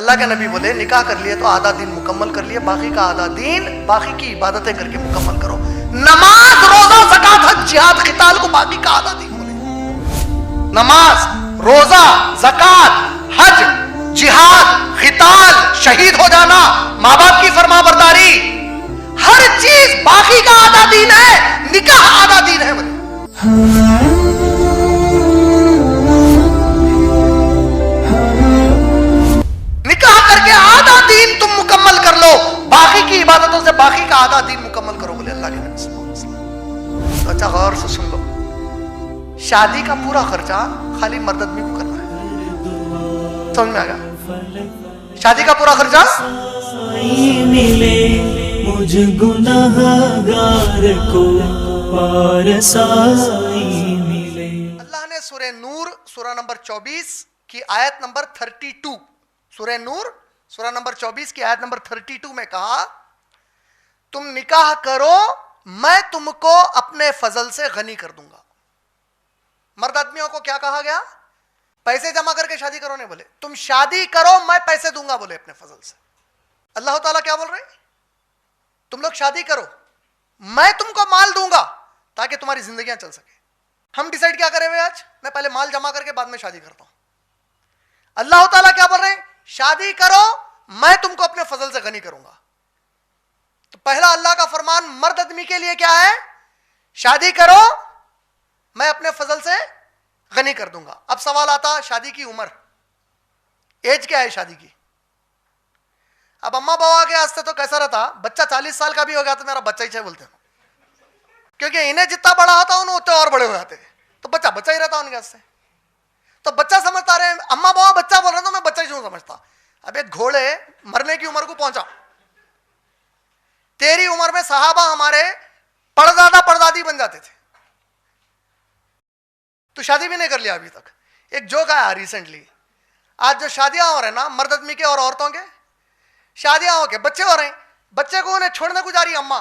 اللہ کے نبی بولے نکاح کر لیے تو آدھا دین مکمل کر لیے، باقی کا آدھا دین باقی کی عبادتیں کر کے مکمل کرو. نماز، روزہ، زکات، حج، جہاد، قتال کو باقی کا آدھا دین بولے. نماز، روزہ، زکات، حج، جہاد، قتال، شہید ہو جانا، ماں باپ کی فرما برداری، ہر چیز باقی کا آدھا دین ہے. نکاح آدھا دین ہے بولے. نکاح کر کے آدھا دین تم مکمل کر لو، باقی کی عبادتوں سے باقی کا آدھا دین مکمل کرو بولے اللہ کے نبی صلی اللہ علیہ وسلم. اچھا غور سے سن لو، شادی کا پورا خرچہ خالی مرد آدمی کو کرنا ہے. سمجھ میں آ گیا؟ شادی کا پورا خرچہ ملے مجھ گنہگار کو پارسائی ملے. اللہ نے سورہ نور سورہ نمبر 24 کی آیت نمبر 32، سورہ نور سورہ نمبر 24 کی آیت نمبر 32 میں کہا تم نکاح کرو میں تم کو اپنے فضل سے غنی کر دوں گا. مرد آدمیوں کو کیا کہا گیا؟ پیسے جمع کر کے شادی کرو. نہیں بولے تم شادی کرو میں پیسے دوں گا بولے اپنے فضل سے. اللہ تعالیٰ کیا بول رہے ہیں؟ تم لوگ شادی کرو میں تم کو مال دوں گا تاکہ تمہاری زندگیاں چل سکے. ہم ڈیسائیڈ کیا کرے ہوئے آج؟ میں پہلے مال جمع کر کے بعد میں شادی کرتا ہوں. اللہ تعالیٰ کیا بول رہے ہیں؟ شادی کرو میں تم کو اپنے فضل سے غنی کروں گا. تو پہلا اللہ کا فرمان مرد آدمی کے لیے کیا ہے؟ شادی کرو میں اپنے فضل سے غنی کر دوں گا. اب سوال آتا شادی کی عمر، ایج کیا ہے شادی کی؟ اب اما بابا کے واسطے تو کیسا رہتا، بچہ 40 سال کا بھی ہو گیا تو میرا بچہ ہی چاہے بولتے ہیں، کیونکہ انہیں جتنا بڑا ہوتا انہیں اتنے اور بڑے ہو جاتے، تو بچہ بچہ ہی رہتا ان کے واسطے. تو بچہ سمجھتا رہے اما بابا بچہ بول رہے تو میں بچہ ہی کیوں سمجھتا. اب ایک گھوڑے مرنے کی عمر کو پہنچا، تیری عمر میں صحابہ ہمارے پردادا پردادی بن جاتے تھے، تو شادی بھی نہیں کر لیا ابھی تک. ایک جوک آیا ریسنٹلی، آج جو شادیاں ہو رہے ہیں نا مرد آدمی کے اور عورتوں کے، شادیاں ہو کے بچے ہو رہے ہیں، بچے کو انہیں چھوڑنے کو جا رہی اماں،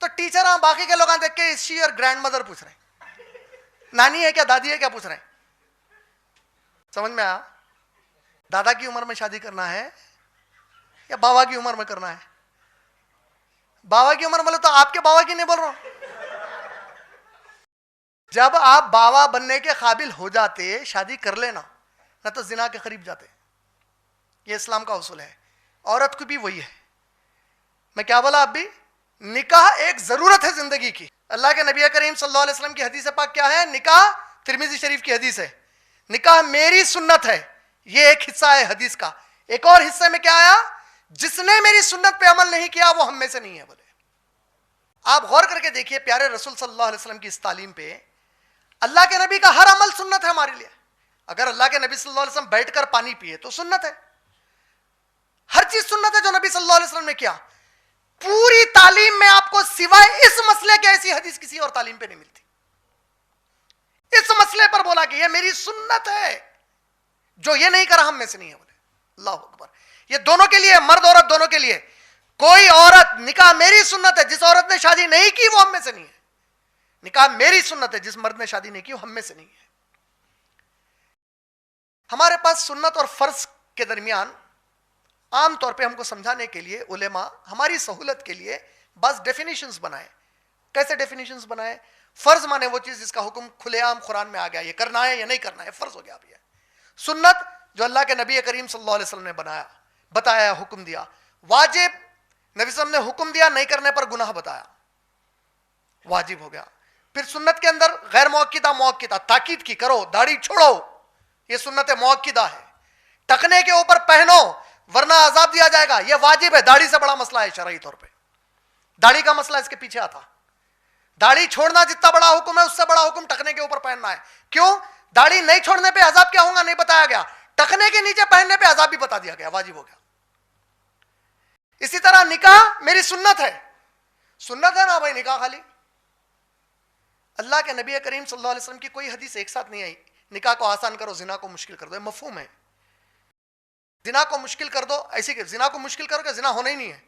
تو ٹیچر باقی کے لوگ دیکھ کے شی اور گرینڈ مدر پوچھ رہے ہیں، نانی ہے کیا دادی ہے کیا پوچھ رہے ہیں. سمجھ میں آیا؟ دادا کی عمر میں شادی کرنا ہے یا بابا کی عمر میں کرنا ہے؟ بابا کی عمر بولے تو آپ کے بابا کی نہیں بول رہا ہوں. جب آپ بابا بننے کے قابل ہو جاتے شادی کر لینا، نہ تو زنا کے قریب جاتے. یہ اسلام کا اصول ہے. عورت کو بھی وہی ہے. میں کیا بولا اب بھی؟ نکاح ایک ضرورت ہے زندگی کی. اللہ کے نبی کریم صلی اللہ علیہ وسلم کی حدیث پاک کیا ہے؟ نکاح ترمذی شریف کی حدیث ہے، نکاح میری سنت ہے. یہ ایک حصہ ہے حدیث کا. ایک اور حصے میں کیا آیا؟ جس نے میری سنت پہ عمل نہیں کیا وہ ہم میں سے نہیں ہے بولے. آپ غور کر کے دیکھیے پیارے رسول صلی اللہ علیہ وسلم کی اس تعلیم پہ، اللہ کے نبی کا ہر عمل سنت ہے ہمارے لیے. اگر اللہ کے نبی صلی اللہ علیہ وسلم بیٹھ کر پانی پیے تو سنت ہے. ہر چیز سنت ہے جو نبی صلی اللہ علیہ وسلم نے کیا. پوری تعلیم میں آپ کو سوائے اس مسئلے کے ایسی حدیث کسی اور تعلیم پہ نہیں ملتی. اس مسئلے پر بولا کہ یہ میری سنت ہے، جو یہ نہیں کرا ہم میں سے نہیں ہے بولے. اللہ اکبر. یہ دونوں کے لیے، مرد عورت دونوں کے لیے. کوئی عورت نکاح میری سنت ہے، جس عورت نے شادی نہیں کی وہ ہم میں سے نہیں ہے. نکاح میری سنت ہے، جس مرد نے شادی نہیں کی وہ ہم میں سے نہیں ہے. ہمارے پاس سنت اور فرض کے درمیان عام طور پہ ہم کو سمجھانے کے لیے علماء ہماری سہولت کے لیے بعض ڈیفینیشنز بنائے. کیسے ڈیفینیشنز بنائے؟ فرض مانے وہ چیز جس کا حکم کھلے عام قرآن میں آ گیا، یہ کرنا ہے یا نہیں کرنا ہے، فرض ہو گیا. اب یہ سنت جو اللہ کے نبی کریم صلی اللہ علیہ وسلم نے بتایا، حکم دیا. واجب نبی صلی اللہ علیہ وسلم نے حکم دیا، نہیں کرنے پر گناہ بتایا، واجب ہو گیا. پھر سنت کے اندر غیر موقدہ تاکید کی، کرو، داڑھی چھوڑو، یہ سنت موقدہ ہے. ٹکنے کے اوپر پہنو ورنہ عذاب دیا جائے گا، یہ واجب ہے. داڑھی سے بڑا مسئلہ ہے شرعی طور پہ، داڑھی کا مسئلہ اس کے پیچھے آتا. داڑھی چھوڑنا جتنا بڑا حکم ہے اس سے بڑا حکم ٹکنے کے اوپر پہننا ہے. کیوں؟ داڑھی نہیں چھوڑنے پہ عذاب کیا ہوگا نہیں بتایا گیا، ٹکنے کے نیچے پہننے پہ عذاب بھی بتا دیا گیا، واجب ہو گیا. اسی طرح نکاح میری سنت ہے. سنت ہے نا بھائی نکاح خالی. اللہ کے نبی کریم صلی اللہ علیہ وسلم کی کوئی حدیث ایک ساتھ نہیں آئی نکاح کو آسان کرو زنا کو مشکل کر دو. یہ مفہوم ہے. زنا کو مشکل کر دو، ایسی کہ زنا کو مشکل کرو کہ زنا ہونا ہی نہیں ہے.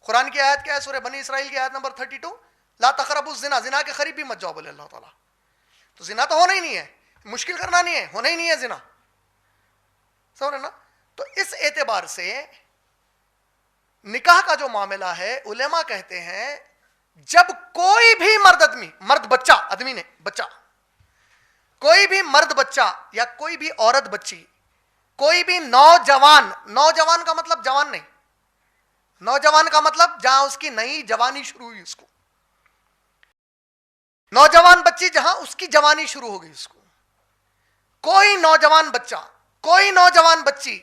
قرآن کی آیت کیا ہے؟ سورہ بنی اسرائیل کی آیت نمبر 32، لا تقربوا الزنا، زنا کے قریب بھی مت جاؤ بولے اللہ تعالیٰ. تو زنا تو ہونا ہی نہیں ہے، مشکل کرنا نہیں ہے، ہونا ہی نہیں ہے زنا. سمجھ رہے نا؟ تو اس اعتبار سے نکاح کا جو معاملہ ہے علماء کہتے ہیں جب کوئی بھی مرد بچہ آدمی نے بچہ کوئی بھی مرد بچہ یا کوئی بھی عورت بچی کوئی بھی نوجوان کا مطلب جوان نہیں، نوجوان کا مطلب جہاں اس کی نئی جوانی شروع ہوئی، اس کو نوجوان بچی جہاں اس کی جوانی شروع ہو گئی، اس کو کوئی نوجوان بچہ کوئی نوجوان بچی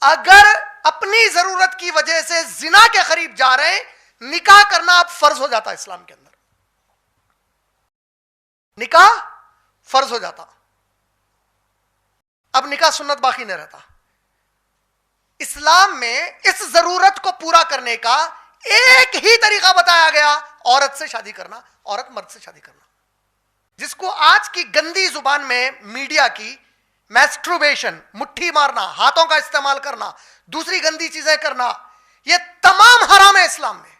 اگر اپنی ضرورت کی وجہ سے زنا کے قریب جا رہے ہیں، نکاح کرنا اب فرض ہو جاتا ہے اسلام کے اندر، نکاح فرض ہو جاتا، اب نکاح سنت باقی نہیں رہتا۔ اسلام میں اس ضرورت کو پورا کرنے کا ایک ہی طریقہ بتایا گیا، عورت سے شادی کرنا، عورت مرد سے شادی کرنا، جس کو آج کی گندی زبان میں میڈیا کی میسٹروبیشن، مٹھی مارنا، ہاتھوں کا استعمال کرنا، دوسری گندی چیزیں کرنا، یہ تمام حرام ہے اسلام میں۔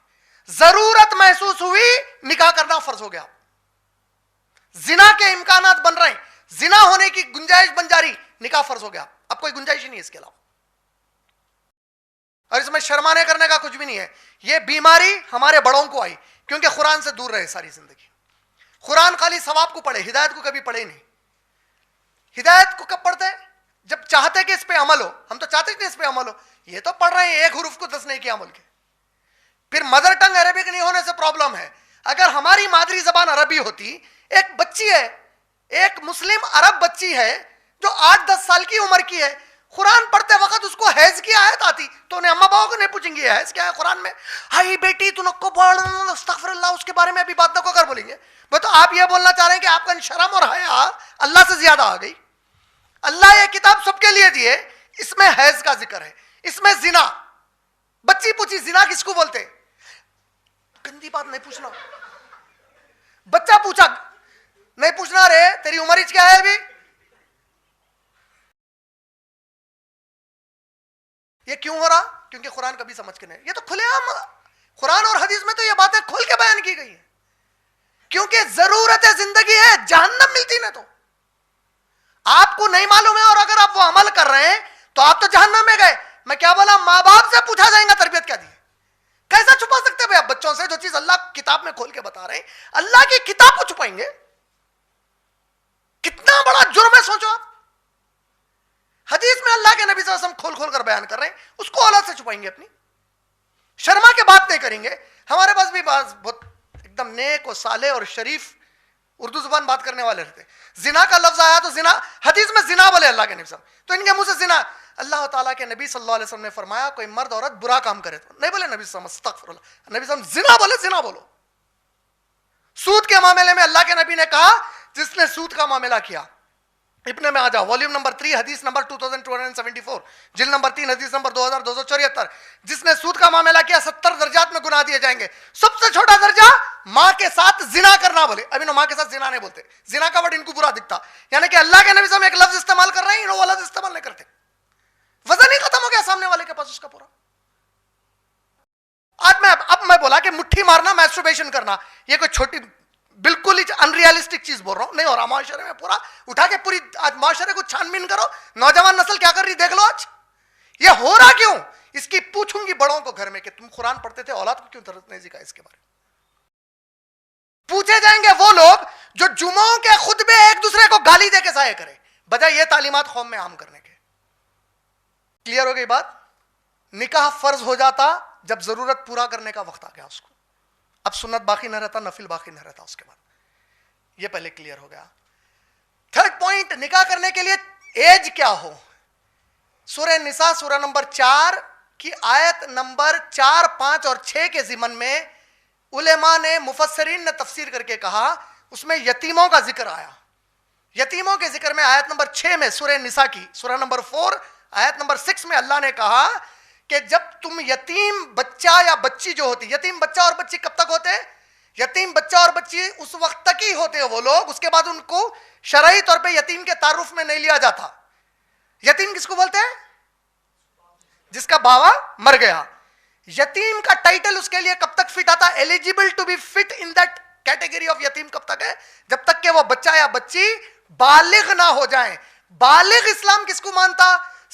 ضرورت محسوس ہوئی، نکاح کرنا فرض ہو گیا، زنا کے امکانات بن رہے ہیں، زنا ہونے کی گنجائش بن جا رہی، نکاح فرض ہو گیا، اب کوئی گنجائش ہی نہیں ہے اس کے علاوہ، اور اس میں شرمانے کرنے کا کچھ بھی نہیں ہے۔ یہ بیماری ہمارے بڑوں کو آئی کیونکہ قرآن سے دور رہے ساری زندگی، قرآن خالی ثواب کو پڑھے، ہدایت کو کبھی پڑھے نہیں۔ ہدایت کو کب پڑھتے ہیں؟ جب چاہتے کہ اس پہ عمل ہو، ہم تو چاہتے کہ اس پہ عمل ہو، یہ تو پڑھ رہے ہیں ایک حرف کو 10 نہیں کیا عمل کے۔ پھر مدر ٹنگ عربک نہیں ہونے سے پرابلم ہے۔ اگر ہماری مادری زبان عربی ہوتی، ایک بچی ہے، ایک مسلم عرب بچی ہے جو 8-10 سال کی عمر کی ہے، قرآن پڑھتے وقت اس کو حیض کی آیت آتی تو انہیں اما باؤ کو نہیں پوچھیں گے یہ حیض کیا ہے قرآن میں، ہائی بیٹی تو نکو پڑھ استغفر اللہ، اس کے بارے میں ابھی بات نہ کو کر بولیں گے۔ وہ تو آپ یہ بولنا چاہ رہے ہیں کہ آپ کا شرم اور حیا اللہ سے زیادہ آ گئی۔ اللہ یہ کتاب سب کے لیے دیے، اس میں حیض کا ذکر ہے، اس میں زنا۔ بچی پوچھی زنا کس کو بولتے؟ گندی بات نہیں پوچھنا، بچہ پوچھا نہیں پوچھنا، رے تیری عمر کیا ہے ابھی؟ یہ کیوں ہو رہا؟ کیونکہ قرآن کبھی سمجھ کے نہیں، یہ تو کھلے عام قرآن اور حدیث میں تو یہ باتیں کھول کے بیان کی گئی ہیں، کیونکہ ضرورت زندگی ہے، جہنم ملتی نہ تو آپ کو نہیں معلوم ہے، اور اگر آپ وہ عمل کر رہے ہیں تو آپ تو جہنم میں گئے۔ میں کیا بولا؟ ماں باپ سے پوچھا جائے گا تربیت کیا دی ہے، کیسا چھپا سکتے ہیں آپ بچوں سے جو چیز اللہ کتاب میں کھول کے بتا رہے ہیں؟ اللہ کی کتاب کو چھپائیں گے؟ کتنا بڑا جرم ہے، سوچو آپ۔ حدیث میں اللہ کے نبی صلی اللہ علیہ وسلم کھول کھول کر بیان کر رہے ہیں، اس کو اولاد سے چھپائیں گے اپنی؟ شرما کے بات نہیں کریں گے۔ ہمارے پاس بھی بہت ایک دم نیک اور صالح اور شریف اردو زبان بات کرنے والے رہتے، زنا کا لفظ آیا تو زنا، حدیث میں زنا بولے اللہ کے نبی صلی اللہ علیہ وسلم، تو ان کے منہ سے زنا، اللہ تعالیٰ کے نبی صلی اللہ علیہ وسلم نے فرمایا کوئی مرد عورت برا کام کرے تو نہیں بولے نبی صلی اللہ علیہ وسلم استغفر اللہ، نبی صلی اللہ علیہ وسلم زنا بولے، زنا بولو۔ سود کے معاملے میں اللہ کے نبی نے کہا جس نے سود کا معاملہ کیا، ابن میں آ جاؤ، والیوم نمبر 3 حدیث نمبر 2274، جلد نمبر 3 حدیث نمبر 2274، جس نے سود کا معاملہ کیا 70 درجات میں گناہ دیے جائیں گے۔ سب سے چھوٹا درجہ ماں کے ساتھ زنا کرنا بولے، ابھی ماں کے ساتھ زنا نہیں بولتے، زنا کا ورڈ ان کو برا دکھتا، یعنی کہ اللہ کے نبی صلی اللہ علیہ وسلم ایک لفظ استعمال کر رہے ہیں، انہوں وہ لفظ استعمال نہیں کرتے، وزن ہی ختم ہو گیا سامنے والے کے پاس اس کا پورا۔ اب میں بولا کہ مٹھی مارنا، میسٹربیشن کرنا، یہ کوئی چھوٹی بالکل ہی انریالسٹک چیز بول رہا ہوں، نہیں ہو رہا معاشرے میں، پورا اٹھا کے پوری آج معاشرے کو چھان بین کرو، نوجوان نسل کیا کر رہی دیکھ لو آج۔ یہ ہو رہا کیوں؟ اس کی پوچھوں گی بڑوں کو گھر میں کہ تم قرآن پڑھتے تھے، اولاد کو کیوں درس نہیں سکھایا اس کے بارے میں؟ پوچھے جائیں گے وہ لوگ جو جمعوں کے خطبے ایک دوسرے کو گالی دے کے ضائع کرے، بجائے یہ تعلیمات قوم میں عام کرنے کے۔ کلیئر ہو گئی بات؟ نکاح فرض ہو جاتا جب ضرورت پورا کرنے کا وقت آ گیا اس کو، اب سنت باقی نہ رہتا، نفل باقی نہ رہتا اس کے بعد، یہ پہلے کلیئر ہو گیا۔ تھرڈ پوائنٹ، نکاح کرنے کے لیے ایج کیا ہو؟ سورہ نساء سورہ نمبر 4 کی آیت نمبر 4، 5 اور 6 کے ضمن میں علماء نے، مفسرین نے تفسیر کر کے کہا، اس میں یتیموں کا ذکر آیا۔ یتیموں کے ذکر میں آیت نمبر 6 میں سورہ نساء کی سورہ نمبر 4 آیت نمبر 6 میں اللہ نے کہا کہ جب تم یتیم بچہ یا بچی جو ہوتی، یتیم بچہ اور بچی کب تک ہوتے؟ یتیم بچہ اور بچی اس وقت تک ہی ہوتے ہیں وہ لوگ، اس کے بعد ان کو شرعی طور پہ یتیم کے تعارف میں نہیں لیا جاتا۔ یتیم کس کو بولتے ہیں؟ جس کا باوا مر گیا۔ یتیم کا ٹائٹل اس کے لیے کب تک فٹ آتا؟ Eligible to be fit in that category of یتیم کب تک ہے؟ جب تک کہ وہ بچہ یا بچی بالغ نہ ہو جائیں۔ بالغ اسلام کس کو مانتا؟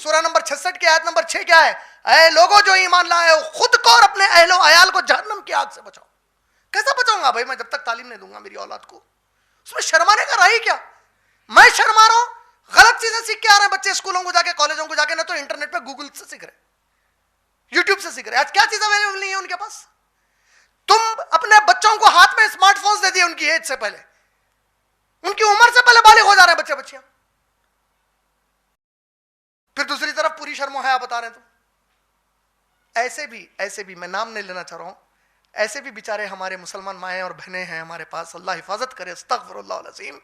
سورہ نمبر 66 کی آیت نمبر 6 کیا ہے؟ اے لوگوں جو ایمان لائے ہو، خود کو اور اپنے اہل و عیال کو جہنم کی آگ سے بچاؤ۔ کیسا بچاؤں گا بھائی میں جب تک تعلیم نہیں دوں گا میری اولاد کو؟ اس میں شرمانے کا راہ ہی کیا؟ میں شرما رہا ہوں، غلط چیزیں سیکھ کے آ رہے ہیں بچے اسکولوں کو جا کے، کالجوں کو جا کے، نہ تو انٹرنیٹ پہ گوگل سے سیکھ رہے، یوٹیوب سے سیکھ رہے۔ آج کیا چیز اویلیبل نہیں ہے ان کے پاس؟ تم اپنے بچوں کو ہاتھ میں اسمارٹ فونز دے دیے ان کی ایج سے پہلے، ان کی عمر سے پہلے بالغ ہو جا رہے ہیں بچے بچیاں، پھر دوسری طرف پوری شرم و حیا بتا رہے ہیں۔ تو ایسے بھی میں نام نہیں لینا چاہ رہا ہوں، ایسے بھی بیچارے ہمارے مسلمان مائیں اور بہنیں ہیں ہمارے پاس، اللہ حفاظت کرے، استغفر اللہ العظیم۔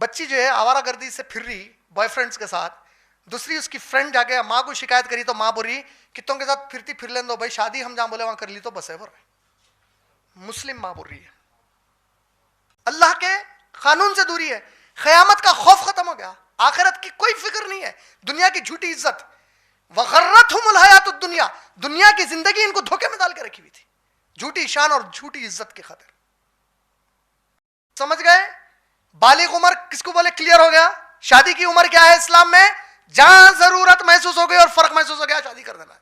بچی جو ہے آوارہ گردی سے پھر رہی بوائے فرینڈس کے ساتھ، دوسری اس کی فرینڈ جا کے ماں کو شکایت کری تو ماں بول رہی کتوں کے ساتھ پھرتی پھر لیں دو بھائی، شادی ہم جہاں بولے وہاں کر لی تو بس ہے۔ مسلم ماں بول رہی ہے، اللہ کے قانون سے دوری ہے، قیامت کا خوف ختم ہو گیا، آخرت کی کوئی فکر نہیں ہے، دنیا کی جھوٹی عزت، وغرتہم الحیات الدنیا، دنیا کی زندگی ان کو دھوکے میں ڈال کے رکھی ہوئی تھی، جھوٹی شان اور جھوٹی عزت کی خاطر۔ سمجھ گئے؟ بالغ عمر کس کو بولے؟ کلیئر ہو گیا۔ شادی کی عمر کیا ہے اسلام میں؟ جہاں ضرورت محسوس ہو گئی اور فرق محسوس ہو گیا شادی کر دینا ہے،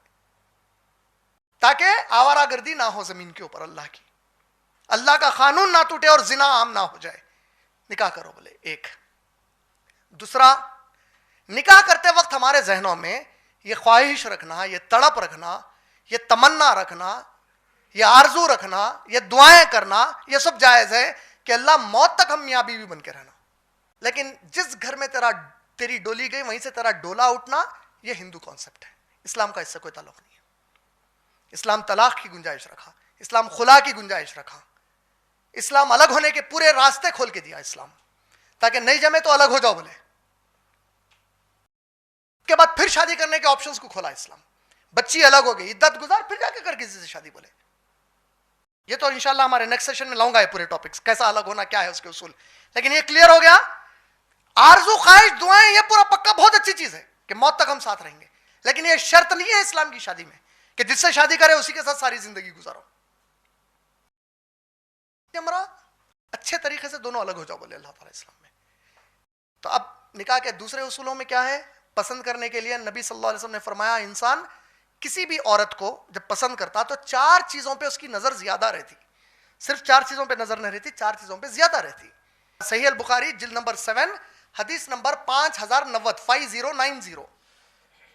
تاکہ آوارہ گردی نہ ہو زمین کے اوپر، اللہ کی، اللہ کا قانون نہ ٹوٹے اور زنا عام نہ ہو جائے۔ نکاح کرو بولے ایک۔ دوسرا، نکاح کرتے وقت ہمارے ذہنوں میں یہ خواہش رکھنا، یہ تڑپ رکھنا، یہ تمنا رکھنا، یہ آرزو رکھنا، یہ دعائیں کرنا، یہ سب جائز ہے کہ اللہ موت تک ہم میاں بیوی بن کے رہنا، لیکن جس گھر میں تیری ڈولی گئی وہیں سے تیرا ڈولا اٹھنا، یہ ہندو کانسیپٹ ہے، اسلام کا اس سے کوئی تعلق نہیں ہے۔ اسلام طلاق کی گنجائش رکھا، اسلام خلا کی گنجائش رکھا، اسلام الگ ہونے کے پورے راستے کھول کے دیا اسلام، تاکہ نہیں جمے تو الگ ہو جاؤ بولے، کے بعد پھر شادی کرنے کے آپشنز کو کھولا اسلام۔ بچی الگ ہو گئی، عدت گزار، پھر جا کے کر کسی سے شادی بولے۔ یہ تو انشاءاللہ ہمارے نیکسٹ سیشن میں لاؤں گا یہ پورے ٹاپکس، کیسا الگ ہونا، کیا ہے اس کے اصول، لیکن یہ کلیئر ہو گیا۔ آرزو، خواہش، دعائیں، یہ پورا پکا بہت اچھی چیز ہے کہ موت تک ہم ساتھ رہیں گے، لیکن یہ شرط نہیں ہے اسلام کی شادی میں کہ جس سے شادی کرے اسی کے ساتھ ساری زندگی گزارو۔ ہمارا اچھے طریقے سے دونوں الگ ہو جاؤ بولے اللہ تعالیٰ اسلام میں۔ تو اب نکاح کے دوسرے اصولوں میں کیا ہے؟ پسند کرنے کے لیے نبی صلی اللہ علیہ وسلم نے فرمایا انسان کسی بھی عورت کو جب پسند کرتا تو 4 چیزوں پہ اس کی نظر زیادہ رہتی، صرف 4 چیزوں پہ نظر نہیں رہتی، 4 چیزوں پہ زیادہ رہتی۔ صحیح البخاری جلد نمبر 7 حدیث نمبر 5090 5090۔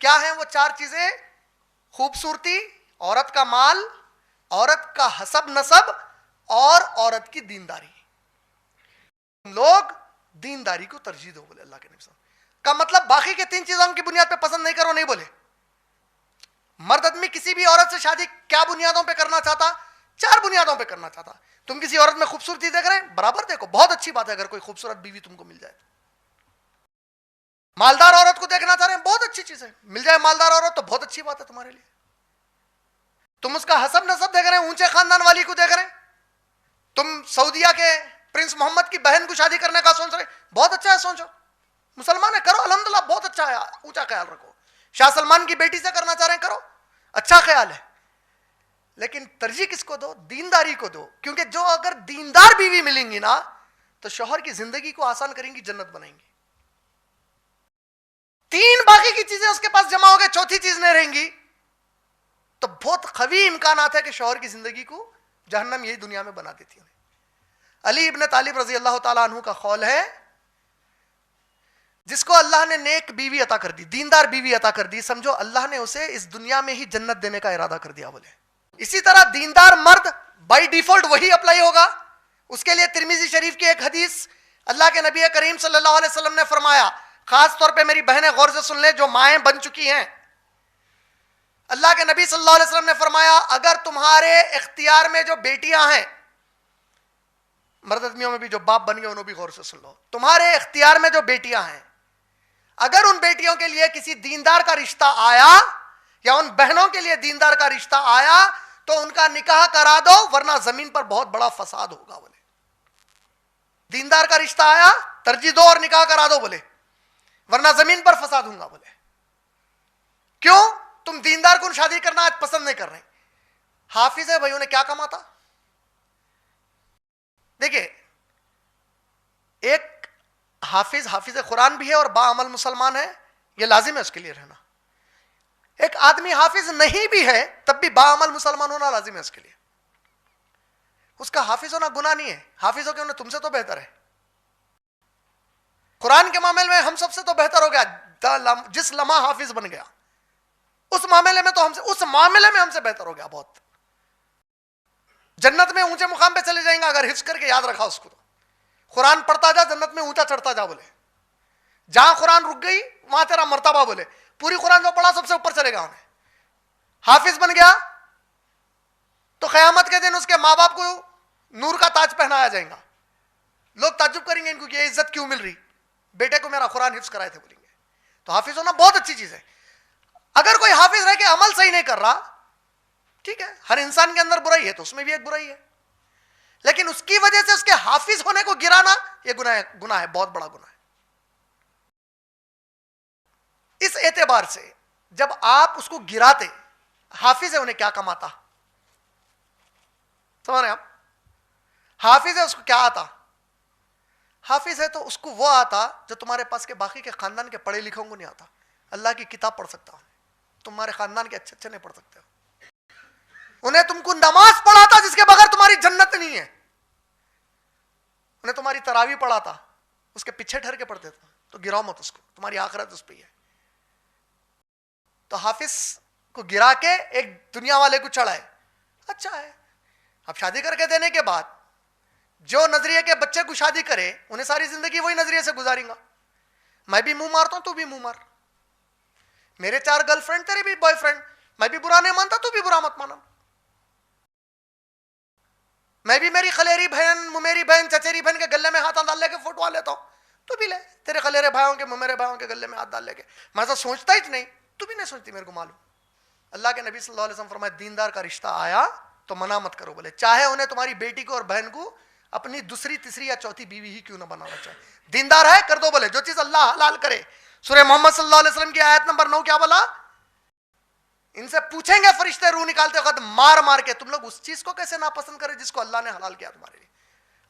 کیا ہیں وہ 4 چیزیں؟ خوبصورتی، عورت کا مال، عورت کا حسب نسب اور عورت کی دینداری۔ لوگ دینداری کو ترجیح دو بولے اللہ کے نبی صلی اللہ علیہ وسلم کا مطلب باقی کے 3 چیزوں کی بنیاد پہ پسند نہیں کرو نہیں بولے۔ مرد آدمی کسی بھی عورت سے شادی کیا بنیادوں پہ کرنا چاہتا؟ 4 بنیادوں پہ کرنا چاہتا۔ تم کسی عورت میں خوبصورتی دیکھ رہے ہیں، برابر دیکھو، بہت اچھی بات ہے اگر کوئی خوبصورت بیوی تم کو مل جائے۔ مالدار عورت کو دیکھنا چاہ رہے ہیں، بہت اچھی چیز ہے، مل جائے مالدار عورت تو بہت اچھی بات ہے تمہارے لیے۔ تم اس کا حسب نسب دیکھ رہے ہیں، اونچے خاندان والی کو دیکھ رہے ہیں، تم سعودیہ کے پرنس محمد کی بہن کو شادی کرنے کا سوچ رہے، بہت اچھا ہے، سوچو، مسلمان ہے، کرو، الحمدللہ، بہت اچھا ہے، اونچا خیال رکھو۔ شاہ سلمان کی بیٹی سے کرنا چاہ رہے ہیں، کرو، اچھا خیال ہے، لیکن ترجیح کس کو دو؟ دینداری کو دو، کیونکہ جو اگر دیندار بیوی ملیں گی نا تو شوہر کی زندگی کو آسان کریں گی، جنت بنائیں گی۔ 3 باقی کی چیزیں اس کے پاس جمع ہو گئے، چوتھی چیز نہیں رہیں گی تو بہت قوی امکانات ہے کہ شوہر کی زندگی کو جہنم یہی دنیا میں بنا دیتی ہے۔ علی ابن طالب رضی اللہ تعالیٰ عنہ کا قول ہے جس کو اللہ نے نیک بیوی عطا کر دی، دیندار بیوی عطا کر دی، سمجھو اللہ نے اسے اس دنیا میں ہی جنت دینے کا ارادہ کر دیا بولے۔ اسی طرح دیندار مرد بائی ڈیفالٹ وہی اپلائی ہوگا، اس کے لیے ترمذی شریف کی ایک حدیث، اللہ کے نبی کریم صلی اللہ علیہ وسلم نے فرمایا، خاص طور پہ میری بہنیں غور سے سن لیں جو مائیں بن چکی ہیں، اللہ کے نبی صلی اللہ علیہ وسلم نے فرمایا اگر تمہارے اختیار میں جو بیٹیاں ہیں، مرد آدمیوں میں بھی جو باپ بن گئے انہوں بھی غور سے سن لو، تمہارے اختیار میں جو بیٹیاں ہیں، اگر ان بیٹیوں کے لیے کسی دیندار کا رشتہ آیا یا ان بہنوں کے لیے دیندار کا رشتہ آیا تو ان کا نکاح کرا دو، ورنہ زمین پر بہت بڑا فساد ہوگا بولے۔ دیندار کا رشتہ آیا، ترجیح دو اور نکاح کرا دو بولے، ورنہ زمین پر فساد ہوگا بولے۔ کیوں؟ تم دیندار کو شادی کرنا آج پسند نہیں کر رہے۔ حافظ ہے بھائیوں نے کیا کماتا؟ دیکھیں، ایک حافظ قرآن بھی ہے اور باعمل مسلمان ہے، یہ لازم ہے اس کے لیے رہنا. ایک آدمی حافظ نہیں بھی ہے تب بھی باعمل مسلمان ہونا لازم ہے اس کے لیے. اس کا حافظ ہونا گناہ نہیں ہے. حافظ ہو کے تم سے تو بہتر ہے. قرآن کے معاملے میں ہم سب سے تو بہتر ہو گیا. جس لمحہ حافظ بن گیا اس معاملے میں تو ہم سے بہتر ہو گیا بہت. جنت میں اونچے مقام پہ چلے جائیں گے اگر حفظ کر کے یاد رکھا اس کو. تو قرآن پڑھتا جا, جنت میں اونچا چڑھتا جا. بولے جہاں قرآن رک گئی وہاں تیرا مرتبہ, بولے پوری قرآن جو پڑھا سب سے اوپر چلے گا. انہیں حافظ بن گیا تو قیامت کے دن اس کے ماں باپ کو نور کا تاج پہنایا جائے گا. لوگ تعجب کریں گے ان کو کہ یہ عزت کیوں مل رہی, بیٹے کو میرا قرآن حفظ کرائے تھے, بولیں گے. تو حافظ ہونا بہت اچھی چیز ہے. اگر کوئی حافظ رہ کے عمل صحیح نہیں کر رہا, ٹھیک ہے, ہر انسان کے اندر برائی ہے تو اس میں بھی ایک برائی ہے, لیکن اس کی وجہ سے اس کے حافظ ہونے کو گرانا یہ گناہ ہے, بہت بڑا گناہ ہے. اس اعتبار سے جب آپ اس کو گراتے, حافظ ہے انہیں کیا کماتا, سمجھ رہے ہیں آپ؟ حافظ ہے اس کو کیا آتا؟ حافظ ہے تو اس کو وہ آتا جو تمہارے پاس کے باقی کے خاندان کے پڑھے لکھوں کو نہیں آتا. اللہ کی کتاب پڑھ سکتا ہوں, تمہارے خاندان کے اچھے نہیں پڑھ سکتے ہو. انہیں تم کو نماز پڑھاتا جس کے بغیر تمہاری جنت نہیں ہے. انہیں تمہاری تراویح پڑھاتا, اس کے پیچھے ٹھہر کے پڑھتے تھے. تو گراؤ مت اس کو, تمہاری آخرت اس پہ ہی ہے. تو حافظ کو گرا کے ایک دنیا والے کو چڑھائے, اچھا ہے. اب شادی کر کے دینے کے بعد جو نظریے کے بچے کو شادی کرے انہیں ساری زندگی وہی نظریے سے گزاریں گا. میں بھی منہ مارتا ہوں, تو بھی منہ مار. میرے 4 گرل فرینڈ, تیرے بھی بوائے فرینڈ. میں بھی برا نہیں مانتا, تو بھی برا مت مانا. میں بھی میری خلیری بہن, میری بہن, چچیری بہن کے گلے میں ہاتھ ڈال لے کے فوٹو لیتا ہوں, تو بھی لے. تیرے خلیرے بھائیوں کے, میرے بھائیوں کے گلے میں ہاتھ ڈال لے کے. میں تو سوچتا ہی نہیں, تو بھی نہیں سوچتی, میرے کو معلوم. اللہ کے نبی صلی اللہ علیہ وسلم فرمائے دیندار کا رشتہ آیا تو منع مت کرو. بولے چاہے انہیں تمہاری بیٹی کو اور بہن کو اپنی دوسری, تیسری یا چوتھی بیوی ہی کیوں نہ بنانا چاہے, دیندار ہے کر دو. بولے جو چیز اللہ حلال کرے. سورہ محمد صلی اللہ علیہ وسلم کی آیت نمبر 9 کیا بولا؟ ان سے پوچھیں گے فرشتے روح نکالتے وقت مار مار کے, تم لوگ اس چیز کو کیسے ناپسند کرے جس کو اللہ نے حلال کیا تمہارے لیے.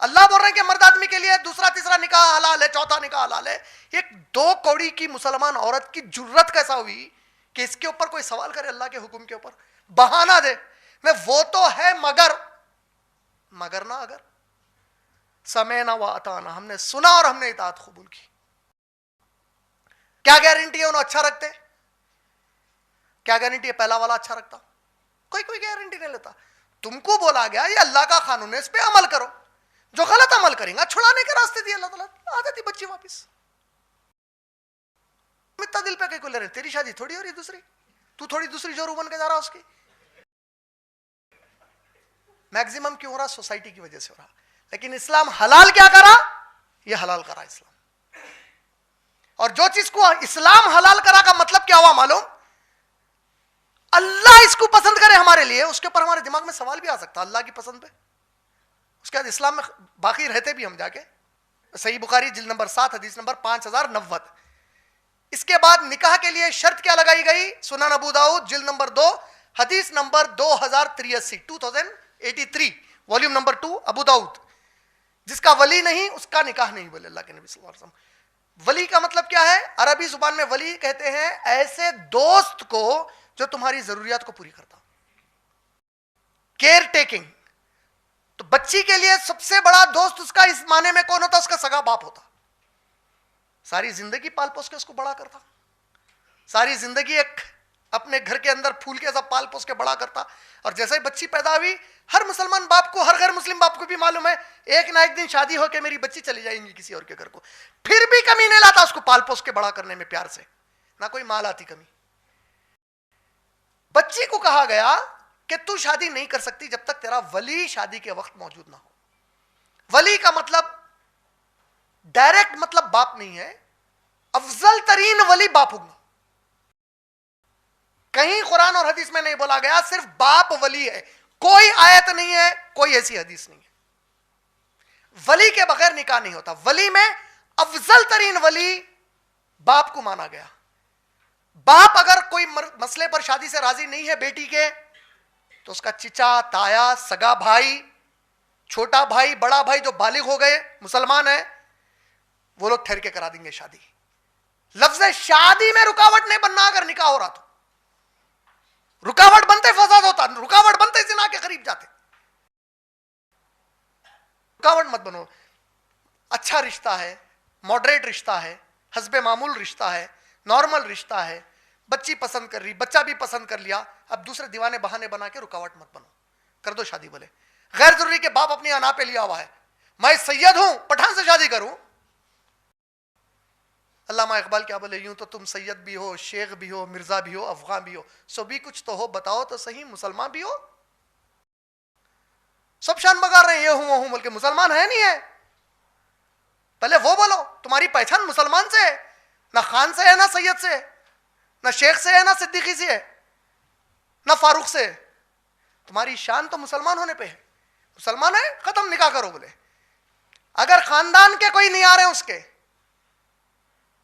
اللہ بول رہے ہیں کہ مرد آدمی کے لیے دوسرا, تیسرا نکاح حلال ہے, چوتھا نکاح حلال ہے. ایک 2 کوڑی کی مسلمان عورت کی جرت کیسا ہوئی کہ اس کے اوپر کوئی سوال کرے, اللہ کے حکم کے اوپر بہانہ دے. میں وہ تو ہے مگر نہ اگر سمعنا و اطعنا, ہم نے سنا اور ہم نے اطاعت قبول کی. کیا گارنٹی ہے انہوں اچھا رکھتے؟ کیا گارنٹی ہے پہلا والا اچھا رکھتا؟ کوئی گارنٹی نہیں لیتا. تم کو بولا گیا یہ اللہ کا قانون ہے, اس پہ عمل کرو. جو غلط عمل کریں گا چھڑانے کے راستے دیے اللہ تعالیٰ, آ جاتی بچی واپس. اتنا دل پہ کہیں لے رہے, تیری شادی تھوڑی ہو رہی دوسری, تو تھوڑی دوسری جو بن کے جا رہا اس کی. میکزیمم کیوں ہو رہا؟ سوسائٹی کی وجہ سے ہو رہا. لیکن اسلام حلال کیا کرا؟ یہ حلال کرا اسلام. اور جو چیز کو اسلام حلال کرا کا مطلب کیا ہوا معلوم؟ اللہ اس کو پسند کرے ہمارے لیے, اس کے اوپر ہمارے دماغ میں سوال بھی آ سکتا اللہ کی پسند پہ. اس کے بعد اسلام میں باقی رہتے بھی ہم جا کے. صحیح بخاری جلد نمبر 7 حدیث نمبر 5090. اس کے بعد نکاح کے لیے شرط کیا لگائی گئی؟ سنن ابو داؤد جلد نمبر 2 حدیث نمبر 2083 والیوم نمبر 2 ابو داؤد. جس کا ولی نہیں اس کا نکاح نہیں, بولے اللہ کے نبی صلی اللہ علیہ وسلم. ولی کا مطلب کیا ہے؟ عربی زبان میں ولی کہتے ہیں ایسے دوست کو جو تمہاری ضروریات کو پوری کرتا. Care taking. تو بچی کے لیے سب سے بڑا دوست اس کا اس معنی میں کون ہوتا؟ اس کا سگا باپ ہوتا. ساری زندگی پال پوس کے اس کو بڑا کرتا, ساری زندگی ایک اپنے گھر کے اندر پھول کے سب پال پوس کے بڑا کرتا. اور جیسے ہی بچی پیدا ہوئی, ہر مسلمان باپ کو, ہر غیر مسلم باپ کو بھی معلوم ہے ایک نہ ایک دن شادی ہو کے میری بچی چلی جائیں گی کسی اور کے گھر کو, پھر بھی کمی نہیں لاتا اس کو پال پوس کے بڑا کرنے میں پیار سے, نہ کوئی مال آتی کمی. بچی کو کہا گیا کہ تو شادی نہیں کر سکتی جب تک تیرا ولی شادی کے وقت موجود نہ ہو. ولی کا مطلب ڈائریکٹ مطلب باپ نہیں ہے, افضل ترین ولی باپ ہوگا. کہیں قرآن اور حدیث میں نہیں بولا گیا صرف باپ ولی ہے, کوئی آیت نہیں ہے, کوئی ایسی حدیث نہیں ہے. ولی کے بغیر نکاح نہیں ہوتا. ولی میں افضل ترین ولی باپ کو مانا گیا. باپ اگر کوئی مسئلے پر شادی سے راضی نہیں ہے بیٹی کے, تو اس کا چچا, تایا, سگا بھائی, چھوٹا بھائی, بڑا بھائی جو بالغ ہو گئے مسلمان ہیں, وہ لوگ ٹھہر کے کرا دیں گے شادی. لفظ شادی میں رکاوٹ نہیں بننا اگر نکاح ہو رہا تو. رکاوٹ بنتے فساد ہوتا, رکاوٹ بنتے زنا کے قریب جاتے. رکاوٹ مت بنو. اچھا رشتہ ہے, ماڈریٹ رشتہ ہے, حسب معمول رشتہ ہے, نارمل رشتہ ہے, بچی پسند کر رہی, بچہ بھی پسند کر لیا, اب دوسرے دیوانے بہانے بنا کے رکاوٹ مت بنو, کر دو شادی. بولے غیر ضروری کہ باپ اپنی انا پہ لیا ہوا ہے, میں سید ہوں پٹھان سے شادی کروں. علامہ اقبال کیا بولے, یوں تو تم سید بھی ہو, شیخ بھی ہو, مرزا بھی ہو, افغان بھی ہو, سو بھی کچھ تو ہو, بتاؤ تو صحیح مسلمان بھی ہو. سب شان بگاڑ رہے ہیں یہ ہوں وہ ہوں, بلکہ مسلمان ہے نہیں ہے. پہلے وہ بولو تمہاری پہچان مسلمان سے ہے, نہ خان سے ہے, نہ سید سے ہے, نہ شیخ سے ہے, نہ صدیقی سے ہے, نہ فاروق سے ہے. تمہاری شان تو مسلمان ہونے پہ ہے. مسلمان ہے, ختم, نکاح کرو. بولے اگر خاندان کے کوئی نہیں آ رہے اس کے,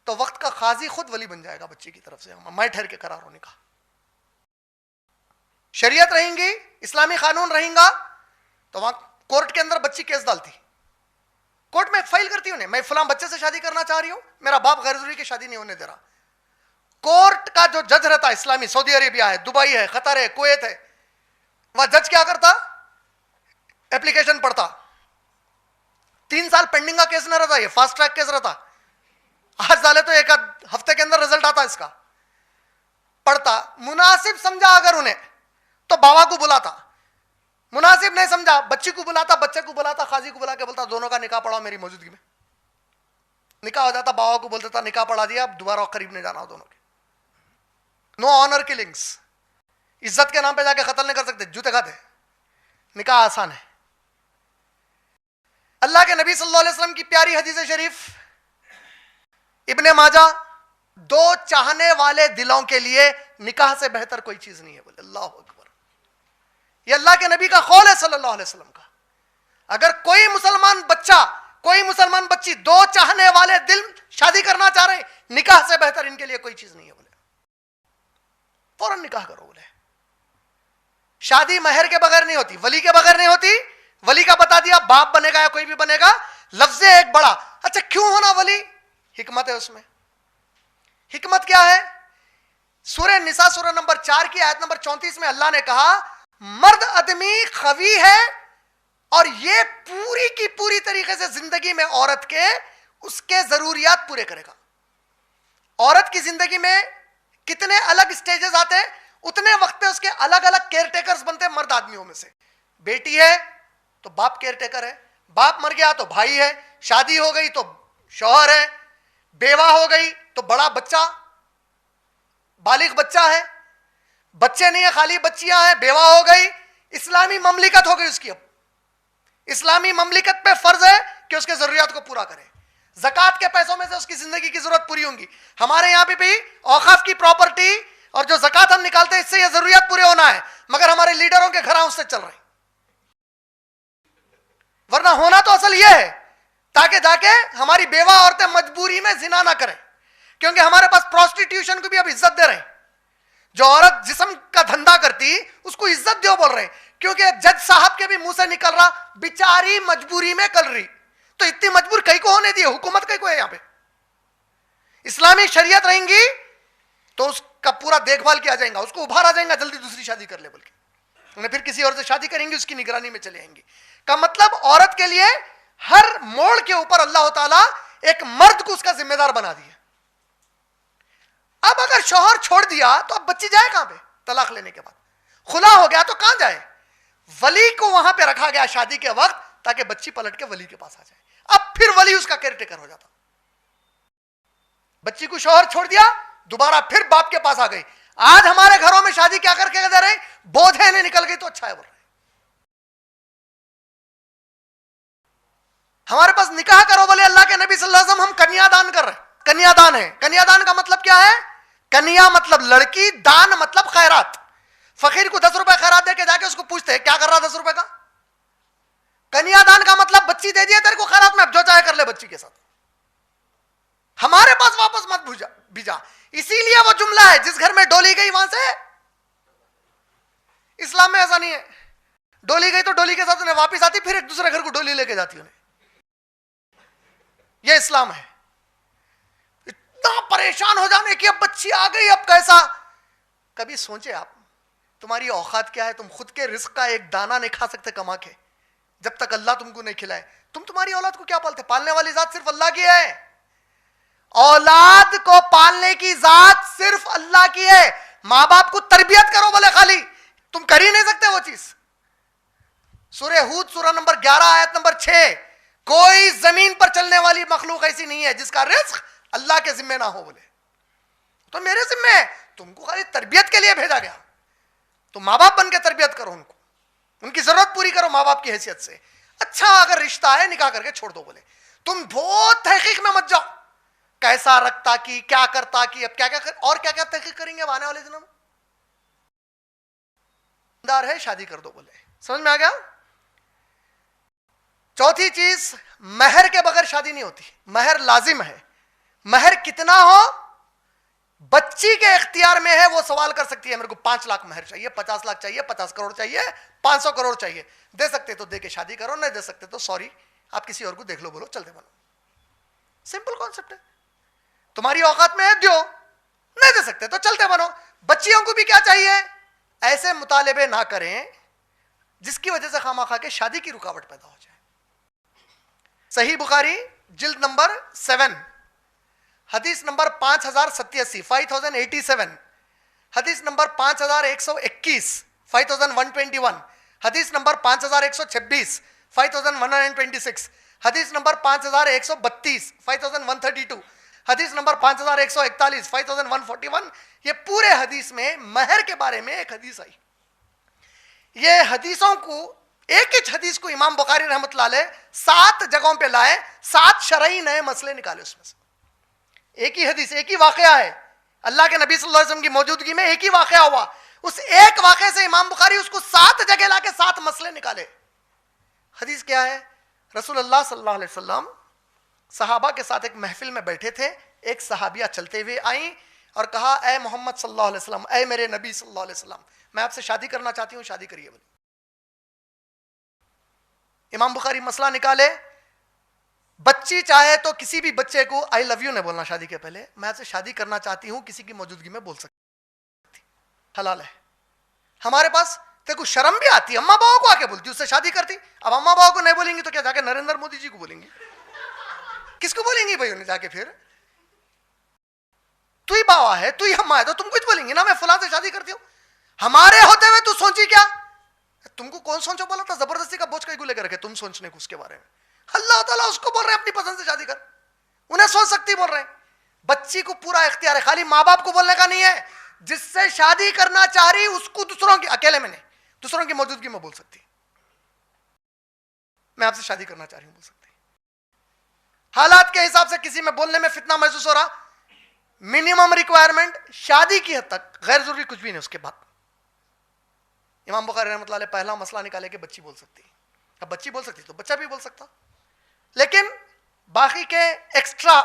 تو وقت کا قاضی خود ولی بن جائے گا بچی کی طرف سے, میں ٹھہر کے قرار ہونے کا. شریعت رہیں گی, اسلامی قانون رہیں گا, تو وہاں کورٹ کے اندر بچی کیس ڈالتی, کورٹ میں فائل کرتی ہوں, میں فلاں بچے سے شادی کرنا چاہ رہی ہوں, میرا باپ غیر ضروری کی شادی نہیں ہونے دے رہا. کورٹ کا جو جج رہتا ہے اسلامی, سعودی عربیہ ہے, دبئی ہے, قطر ہے, کویت ہے, وہاں جج کیا کرتا, اپلیکیشن پڑھتا. 3 سال پینڈنگ کا کیس نہ رہتا, یہ فاسٹ ٹریک کیس رہتا. آج ڈالے تو 1 ہفتے کے اندر رزلٹ آتا اس کا. پڑھتا, مناسب سمجھا اگر انہیں تو بابا کو بلاتا, مناسب نہیں سمجھا بچی کو بلاتا, بچے کو بلاتا, قاضی کو بلا کے بولتا دونوں کا نکاح پڑھاؤ میری موجودگی میں. نکاح ہو جاتا, بابا کو بولتا تھا نکاح پڑھا دیا, اب دوبارہ قریب نہیں جانا دونوں کے. نو آنر کلنگس, عزت کے نام پہ جا کے قتل نہیں کر سکتے, جوتے کھاتے. نکاح آسان ہے. اللہ کے نبی صلی اللہ علیہ وسلم کی پیاری حدیث شریف ابن ماجہ, 2 چاہنے والے دلوں کے لیے نکاح سے بہتر کوئی چیز نہیں ہے. بولے اللہ اکبر, یہ اللہ کے نبی کا قول ہے صلی اللہ علیہ وسلم کا. اگر کوئی مسلمان بچہ, کوئی مسلمان بچی 2 چاہنے والے دل شادی کرنا چاہ رہے ہیں, نکاح سے بہتر ان کے لیے کوئی چیز نہیں ہے. بولے فوراً نکاح کرو. بولے شادی مہر کے بغیر نہیں ہوتی, ولی کے بغیر نہیں ہوتی. ولی کا بتا دیا, باپ بنے گا یا کوئی بھی بنے گا, لفظ ایک بڑا. اچھا کیوں ہونا ولی, حکمت ہے اس میں. حکمت کیا ہے؟ سورہ نساء سورہ نمبر 4 کی آیت نمبر 34 میں اللہ نے کہا مرد آدمی خوی ہے اور یہ پوری کی پوری طریقے سے زندگی میں عورت کے اس کے ضروریات پورے کرے گا. عورت کی زندگی میں کتنے الگ سٹیجز آتے ہیں, اتنے وقت پہ اس کے الگ الگ کیئر ٹیکرز بنتے ہیں مرد آدمیوں میں سے. بیٹی ہے تو باپ کیئر ٹیکر ہے, باپ مر گیا تو بھائی ہے, شادی ہو گئی تو شوہر ہے, بیوہ ہو گئی تو بڑا بچہ بالغ بچہ ہے, بچے نہیں ہیں خالی بچیاں ہیں, بیوہ ہو گئی, اسلامی مملکت ہو گئی اس کی. اب اسلامی مملکت پہ فرض ہے کہ اس کے ضروریات کو پورا کرے. زکوٰۃ کے پیسوں میں سے اس کی زندگی کی ضرورت پوری ہوں گی. ہمارے یہاں پہ بھی اوقاف کی پراپرٹی اور جو زکوٰۃ ہم نکالتے ہیں اس سے یہ ضروریات پورے ہونا ہے, مگر ہمارے لیڈروں کے گھر اس سے چل رہے ہیں. ورنہ ہونا تو اصل یہ ہے تاکہ جا کے ہماری بیوہ عورتیں مجبوری میں زنا نہ کریں, کیونکہ ہمارے پاس پروسٹیٹیوشن کو بھی اب عزت دے رہے ہیں. جو عورت جسم کا دھندا کرتی اس کو عزت دو بول رہے ہیں, کیونکہ جج صاحب کے بھی منہ سے نکل رہا بیچاری مجبوری میں کر رہی, تو اتنی مجبور کئی کو ہونے دی, حکومت کئی کو ہے یہاں پہ. اسلامی شریعت رہیں گی تو اس کا پورا دیکھ بھال کیا جائے گا, اس کو ابھارا جائے گا جلدی دوسری شادی کر لے بول کے, انہیں پھر کسی اور سے شادی کریں گی اس کی نگرانی میں چلے آئیں گے. کا مطلب عورت کے لیے ہر موڑ کے اوپر اللہ تعالیٰ ایک مرد کو اس کا ذمہ دار بنا دیا. اب اگر شوہر چھوڑ دیا تو اب بچی جائے کہاں پہ؟ طلاق لینے کے بعد خلا ہو گیا تو کہاں جائے؟ ولی کو وہاں پہ رکھا گیا شادی کے وقت تاکہ بچی پلٹ کے ولی کے پاس آ جائے. اب پھر ولی اس کا کیئر ٹیکر ہو جاتا. بچی کو شوہر چھوڑ دیا, دوبارہ پھر باپ کے پاس آ گئی. آج ہمارے گھروں میں شادی کیا کر کے دے رہے, بوجھے نہیں نکل گئی تو اچھا ہے بول رہے. ہمارے پاس نکاح کرو بولے اللہ کے نبی صلی اللہ علیہ وسلم, ہم کنیا دان کر رہے. کنیا دان ہے. کنیا دان کا مطلب کیا ہے؟ کنیا مطلب لڑکی, دان مطلب خیرات. فقیر کو 10 روپے خیرات دے کے جا کے اس کو پوچھتے ہیں کیا کر رہا 10 روپے کا. کنیا دان کا مطلب بچی دے دیا تیرے کو خیرات میں, اب جو چاہے کر لے بچی کے ساتھ, ہمارے پاس واپس مت بھیجا. اسی لیے وہ جملہ ہے جس گھر میں ڈولی گئی وہاں سے. اسلام میں ایسا نہیں ہے, ڈولی گئی تو ڈولی کے ساتھ انہیں واپس آتی, پھر ایک دوسرے گھر کو ڈولی لے کے جاتی انہیں. یہ اسلام ہے. اتنا پریشان ہو جانے کہ اب بچی آ گئی اب کیسا. کبھی سوچے آپ تمہاری اوقات کیا ہے؟ تم خود کے رزق کا ایک دانہ نہیں کھا سکتے کما کے جب تک اللہ تم کو نہیں کھلائے. تم تمہاری اولاد کو کیا پالتے؟ پالنے والی ذات صرف اللہ کی ہے. اولاد کو پالنے کی ذات صرف اللہ کی ہے. ماں باپ کو تربیت کرو بولے خالی تم کر ہی نہیں سکتے وہ چیز. سورہ ہود سورہ نمبر 11 آیت نمبر 6, کوئی زمین پر چلنے والی مخلوق ایسی نہیں ہے جس کا رزق اللہ کے ذمہ نہ ہو. بولے تو میرے ذمہ ہے, تم کو خالی تربیت کے لیے بھیجا گیا. تو ماں باپ بن کے تربیت کرو ان کو, ان کی ضرورت پوری کرو ماں باپ کی حیثیت سے. اچھا اگر رشتہ ہے نکاح کر کے چھوڑ دو. بولے تم بہت تحقیق میں مت جاؤ, کیسا رکھتا کی, کیا کرتا کی, اب کیا کیا اور کیا کیا تحقیق کریں گے آنے والے دنوں میں. دار ہے شادی کر دو. بولے سمجھ میں آ گیا. چوتھی چیز, مہر کے بغیر شادی نہیں ہوتی. مہر لازم ہے. مہر کتنا ہو بچی کے اختیار میں ہے, وہ سوال کر سکتی ہے میرے کو 5 لاکھ مہر چاہیے, 50 لاکھ چاہیے, 50 کروڑ چاہیے, 500 کروڑ چاہیے. دے سکتے تو دے کے شادی کرو, نہیں دے سکتے تو سوری آپ کسی اور کو دیکھ لو, بولو چلتے بنو. سمپل کانسیپٹ ہے. تمہاری اوقات میں ہے دیو, نہیں دے سکتے تو چلتے بنو. بچیوں کو بھی کیا چاہیے, ایسے مطالبے نہ کریں جس کی وجہ سے خواہ خواہ کے شادی کی رکاوٹ پیدا ہو جائے. صحیح بخاری جلد نمبر 7 حدیث نمبر 5087 5087, حدیث نمبر 5121 5121, حدیث نمبر 5126 5126, حدیث نمبر 5132 5132, حدیث نمبر 5141 5141. یہ پورے حدیث میں مہر کے بارے میں ایک حدیث آئی. یہ حدیثوں کو ایک ہی حدیث کو امام بخاری رحمۃ اللہ علیہ 7 جگہوں پہ لائے, 7 شرعی نئے مسئلے نکالے اس میں سے. ایک ہی حدیث, ایک ہی واقعہ ہے, اللہ کے نبی صلی اللہ علیہ وسلم کی موجودگی میں ایک ہی واقعہ ہوا. اس ایک واقعے سے امام بخاری اس کو 7 جگہ لا کے 7 مسئلے نکالے. حدیث کیا ہے؟ رسول اللہ صلی اللہ علیہ وسلم صحابہ کے ساتھ ایک محفل میں بیٹھے تھے. ایک صحابیہ چلتے ہوئے آئیں اور کہا اے محمد صلی اللہ علیہ وسلم, اے میرے نبی صلی اللہ علیہ وسلم, میں آپ سے شادی کرنا چاہتی ہوں, شادی کریے. بولے امام بخاری مسئلہ نکالے, بچی چاہے تو کسی بھی بچے کو آئی لو یو نہیں بولنا شادی کے پہلے, میں آپ سے شادی کرنا چاہتی ہوں کسی کی موجودگی میں بول سکتی, حلال ہے. ہمارے پاس تے کو شرم بھی آتی, اماں باؤ کو آ کے بولتی, اس سے شادی کرتی. اب اماں باؤ کو نہیں بولیں گی تو کیا جا کے نریندر مودی جی کو بولیں گی؟ کس کو بولیں گی بھائی انہیں جا کے؟ پھر تو ہی باوا ہے, تو ہی اماں ہے, تو تم کچھ بولیں گی نا میں فلاں سے شادی کرتی ہوں. ہمارے ہوتے ہوئے تو سوچی کیا, تم کو کون سوچو بولا تھا؟ زبردستی کا بوجھ کہیں کو لے کر رکھے تم سوچنے کو اس کے بارے میں. اللہ تعالیٰ اس کو بول رہے ہیں اپنی پسند سے شادی کر, انہیں سوچ سکتی بول رہے ہیں. بچی کو پورا اختیار ہے, خالی ماں باپ کو بولنے کا نہیں ہے. جس سے شادی کرنا چاہ رہی اس کو دوسروں کی, اکیلے میں نہیں, دوسروں کی موجودگی میں بول سکتی, میں آپ سے شادی کرنا چاہ رہی ہوں, بول سکتی. حالات کے حساب سے کسی میں بولنے میں فتنہ محسوس ہو رہا, منیمم ریکوائرمنٹ شادی کی حد تک, غیر ضروری کچھ بھی نہیں اس کے بعد. امام بخاری رحمۃ اللہ علیہ پہلا مسئلہ نکالے کہ بچی بول سکتی. اب بچی بول سکتی تو بچہ بھی بول سکتا, لیکن باقی کے ایکسٹرا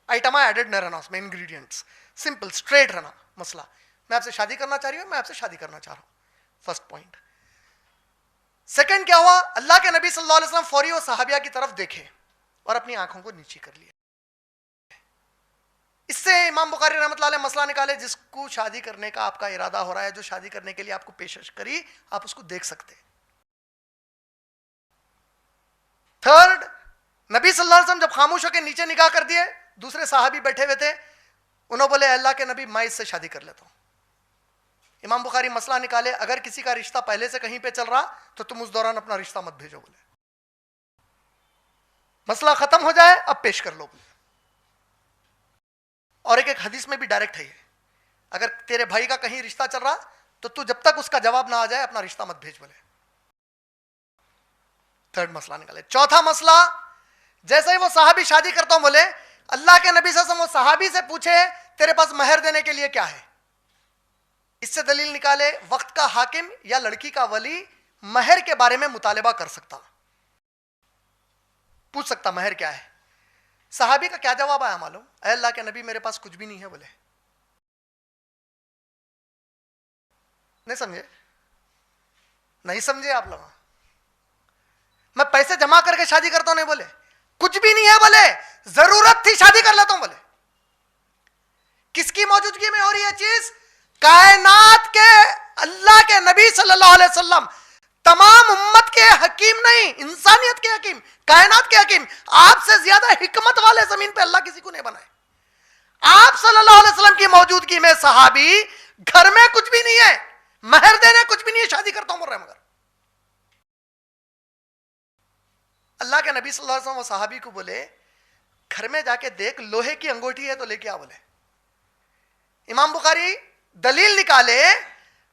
آئٹم ایڈڈ نہ رہنا اس میں, انگریڈینٹس سمپل اسٹریٹ رہنا مسئلہ. میں آپ سے شادی کرنا چاہ رہی ہوں, میں آپ سے شادی کرنا چاہ رہا ہوں, فرسٹ پوائنٹ. سیکنڈ کیا ہوا, اللہ کے نبی صلی اللہ علیہ وسلم فوری و صحابیہ کی طرف دیکھے اور اپنی آنکھوں کو نیچی کر لیا. اس سے امام بخاری رحمۃ اللہ علیہ مسئلہ نکالے, جس کو شادی کرنے کا آپ کا ارادہ ہو رہا ہے, جو شادی کرنے کے لیے آپ کو پیشکش کری, آپ اس کو دیکھ سکتے. تھرڈ, نبی صلی اللہ علیہ وسلم جب خاموش ہو کے نیچے نگاہ کر دیے, دوسرے صحابی بیٹھے ہوئے تھے, انہوں بولے اللہ کے نبی میں اس سے شادی کر لیتا ہوں. امام بخاری مسئلہ نکالے, اگر کسی کا رشتہ پہلے سے کہیں پہ چل رہا تو تم اس دوران اپنا رشتہ مت بھیجو. بولے مسئلہ ختم ہو جائے اب پیش کر لو. بولے اور ایک حدیث میں بھی ڈائریکٹ ہے یہ, اگر تیرے بھائی کا کہیں رشتہ چل رہا تو تو جب تک اس کا جواب نہ آ جائے اپنا رشتہ مت بھیج. بولے تھرڈ مسئلہ نکالے. چوتھا مسئلہ, جیسے ہی وہ صحابی شادی کرتا ہوں, بولے اللہ کے نبی صلی اللہ علیہ وسلم وہ صحابی سے پوچھے تیرے پاس مہر دینے کے لیے کیا ہے. اس سے دلیل نکالے وقت کا حاکم یا لڑکی کا ولی مہر کے بارے میں مطالبہ کر سکتا, پوچھ سکتا مہر کیا ہے. صحابی کا کیا جواب آیا معلوم, اے اللہ کے نبی میرے پاس کچھ بھی نہیں ہے. بولے نہیں سمجھے, نہیں سمجھے آپ لوگ, میں پیسے جمع کر کے شادی کرتا ہوں نہیں, بولے کچھ بھی نہیں ہے, بولے ضرورت تھی شادی کر لیتا ہوں. بولے کس کی موجودگی میں ہو رہی ہے چیز؟ کائنات کے اللہ کے نبی صلی اللہ علیہ وسلم، تمام امت کے حکیم نہیں، انسانیت کے حکیم، کائنات کے حکیم، آپ سے زیادہ حکمت والے زمین پہ اللہ کسی کو نہیں بنائے۔ آپ صلی اللہ علیہ وسلم کی موجودگی میں صحابی، گھر میں کچھ بھی نہیں ہے، مہر دینے کچھ بھی نہیں ہے، شادی کرتا ہوں بول رہے ہیں، مگر اللہ کے نبی صلی اللہ علیہ وسلم وہ صحابی کو بولے گھر میں جا کے دیکھ لوہے کی انگوٹھی ہے تو لے کے آ، بولے۔ امام بخاری دلیل نکالے،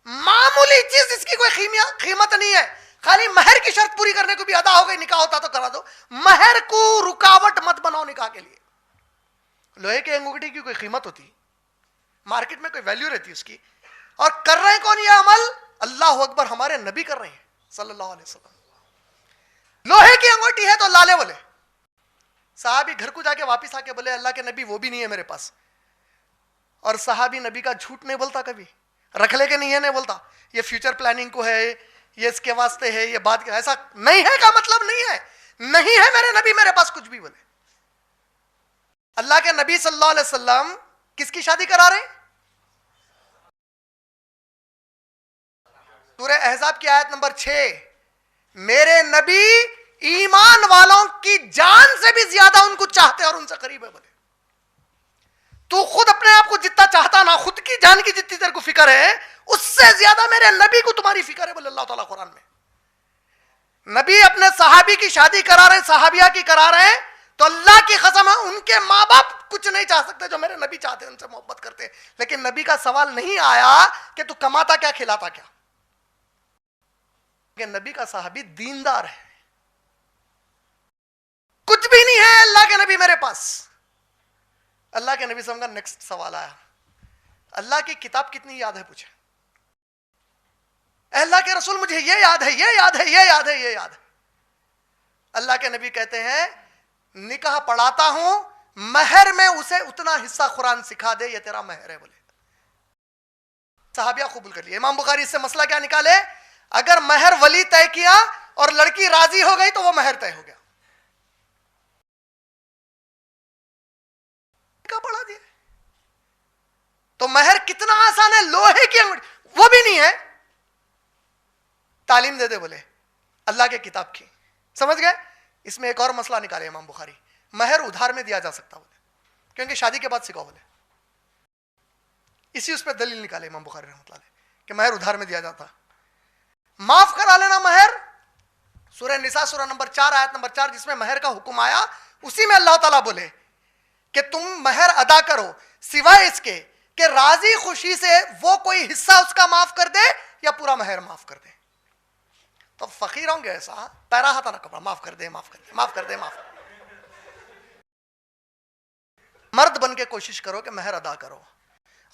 معمولی چیز اس کی کوئی قیمت نہیں ہے، خالی مہر کی شرط پوری کرنے کو بھی ادا ہو گئی، نکاح ہوتا تو کرا دو، مہر کو رکاوٹ مت بناؤ نکاح کے لیے۔ لوہے کی انگوٹھی کی کوئی قیمت ہوتی، مارکیٹ میں کوئی ویلیو رہتی اس کی، اور کر رہے ہیں کون یہ عمل؟ اللہ اکبر، ہمارے نبی کر رہے ہیں صلی اللہ علیہ وسلم۔ لوہے کی انگوٹھی ہے تو لالے، بولے صحابی گھر کو جا کے واپس آ کے بولے اللہ کے نبی وہ بھی نہیں ہے میرے پاس، اور صحابی نبی کا جھوٹ نہیں بولتا، کبھی رکھ لے کے نہیں ہے نہیں بولتا، یہ فیوچر پلاننگ کو ہے، یہ اس کے واسطے ہے، یہ بات ایسا نہیں ہے کا مطلب نہیں ہے، نہیں ہے میرے نبی میرے پاس کچھ بھی، بولے۔ اللہ کے نبی صلی اللہ علیہ وسلم کس کی شادی کرا رہے ہیں؟ سورہ احزاب کی آیت نمبر 6، میرے نبی ایمان والوں کی جان سے بھی زیادہ ان کو چاہتے اور ان سے قریب ہے، بولے تو خود اپنے آپ کو جتنا چاہتا نا، خود کی جان کی جتنی تیرے کو فکر ہے، اس سے زیادہ میرے نبی کو تمہاری فکر ہے، بولے اللہ تعالیٰ قرآن میں۔ نبی اپنے صحابی کی شادی کرا رہے ہیں، صحابیہ کی کرا رہے ہیں، تو اللہ کی قسم ہے ان کے ماں باپ کچھ نہیں چاہ سکتے جو میرے نبی چاہتے ہیں، ان سے محبت کرتے ہیں، لیکن نبی کا سوال نہیں آیا کہ تو کماتا کیا کھلاتا کیا، کہ نبی کا صحابی دیندار ہے، کچھ بھی نہیں ہے اللہ کے نبی میرے پاس۔ اللہ کے نبی صلی اللہ علیہ وسلم کا نیکسٹ سوال آیا، اللہ کی کتاب کتنی یاد ہے؟ پوچھے اے اللہ کے رسول مجھے یہ یاد ہے، یہ یاد ہے، یہ یاد ہے، یہ یاد ہے۔ اللہ کے نبی کہتے ہیں نکاح پڑھاتا ہوں، مہر میں اسے اتنا حصہ قرآن سکھا دے، یہ تیرا مہر ہے، بولے صحابیہ قبول کر لیا۔ امام بخاری اس سے مسئلہ کیا نکالے؟ اگر مہر ولی طے کیا اور لڑکی راضی ہو گئی تو وہ مہر طے ہو گیا، پڑھا دیا۔ تو مہر کتنا آسان ہے، لوہے کی انگوٹھی وہ بھی نہیں ہے، تعلیم دے دے، بولے اللہ کے کتاب کی، سمجھ گئے؟ اس میں ایک اور مسئلہ نکالے امام بخاری، مہر ادھار میں دیا جا سکتا، بولے کیونکہ شادی کے بعد سکھاؤ، بولے اسی اس پہ دلیل نکالے امام بخاری رحمۃ اللہ علیہ کہ مہر ادھار میں دیا جاتا۔ معاف کرا لینا مہر، سورہ نساء سورہ نمبر 4 آیت نمبر 4 جس میں مہر کا حکم آیا، اسی میں اللہ تعالیٰ بولے کہ تم مہر ادا کرو سوائے اس کے کہ راضی خوشی سے وہ کوئی حصہ اس کا معاف کر دے یا پورا مہر معاف کر دے۔ تو فقیر ہوں گے ایسا پیرا ہاتھا نہ کپڑا، معاف کر دے، معاف کر دے، معاف کر دے، معاف۔ مرد بن کے کوشش کرو کہ مہر ادا کرو،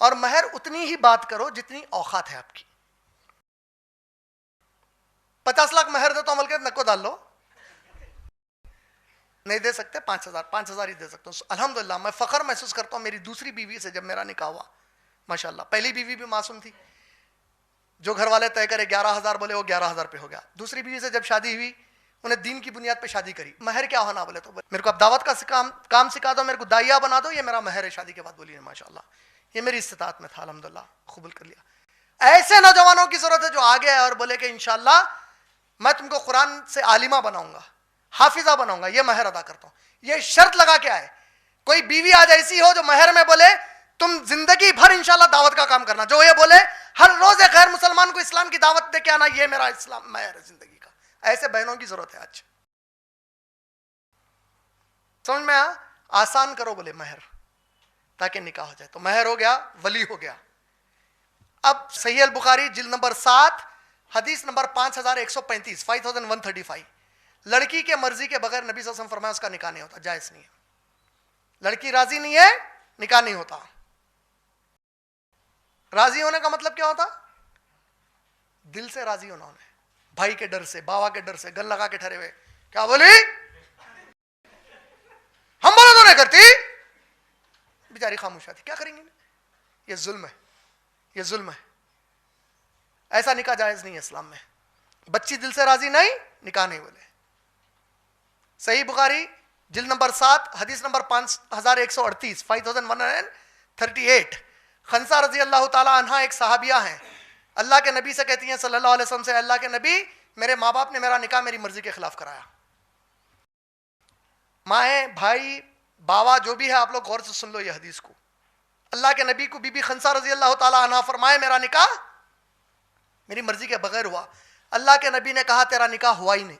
اور مہر اتنی ہی بات کرو جتنی اوقات ہے آپ کی۔ 50 لاکھ مہر دے تو عمل کے نکو ڈال لو، نہیں دے سکتے 5,000 ہی دے سکتا ہوں۔ الحمدللہ میں فخر محسوس کرتا ہوں میری دوسری بیوی سے، جب میرا نکاح ہوا ماشاءاللہ، پہلی بیوی بھی معصوم تھی، جو گھر والے طے کرے 11,000 بولے وہ 11,000 پہ ہو گیا۔ دوسری بیوی سے جب شادی ہوئی، انہیں دین کی بنیاد پہ شادی کری، مہر کیا ہونا بولے تو میرے کو اب دعوت کا کام سکھا دو، میرے کو داعیہ بنا دو، یہ میرا مہر ہے شادی کے بعد، بولیے ماشاءاللہ، یہ میری استطاعت میں تھا، الحمدللہ قبول کر لیا۔ ایسے نوجوانوں کی ضرورت ہے جو آگے آئے اور بولے کہ انشاءاللہ میں تم کو قرآن سے عالمہ بناؤں گا، حافظہ بناؤں گا، یہ مہر ادا کرتا ہوں۔ یہ شرط لگا کے آئے، کوئی بیوی آج ایسی ہو جو مہر میں بولے تم زندگی بھر انشاءاللہ دعوت کا کام کرنا، جو یہ بولے ہر روز ایک غیر مسلمان کو اسلام کی دعوت دے کے آنا، یہ میرا اسلام مہر ہے زندگی کا۔ ایسے بہنوں کی ضرورت ہے آج، سمجھ میں آسان کرو بولے مہر، تاکہ نکاح ہو جائے۔ تو مہر ہو گیا، ولی ہو گیا۔ اب صحیح البخاری جلد نمبر 7 حدیث نمبر 5135 5135، لڑکی کے مرضی کے بغیر نبی صلی اللہ علیہ وسلم فرمایا اس کا نکاح نہیں ہوتا، جائز نہیں ہے۔ لڑکی راضی نہیں ہے، نکاح نہیں ہوتا۔ راضی ہونے کا مطلب کیا ہوتا؟ دل سے راضی ہونا، انہیں بھائی کے ڈر سے، باوا کے ڈر سے، گل لگا کے ٹھہرے ہوئے، کیا بولی ہم بولے تو نہیں کرتی، بیچاری خاموش آتی، کیا کریں گے؟ یہ ظلم ہے، یہ ظلم ہے۔ ایسا نکاح جائز نہیں ہے اسلام میں۔ بچی دل سے راضی نہیں، نکاح نہیں بولے۔ صحیح بخاری جلد نمبر 7 حدیث نمبر 5138 38 خنسا رضی اللہ تعالیٰ عنہ ایک صحابیہ ہیں, اللہ کے نبی سے کہتی ہیں صلی اللہ علیہ وسلم سے, اللہ کے نبی میرے ماں باپ نے میرا نکاح میری مرضی کے خلاف کرایا. مائیں بھائی باوا جو بھی ہے آپ لوگ غور سے سن لو یہ حدیث کو. اللہ کے نبی کو بی بی خنسا رضی اللہ تعالیٰ عنہ فرمائے میرا نکاح میری مرضی کے بغیر ہوا. اللہ کے نبی نے کہا تیرا نکاح ہوا ہی نہیں.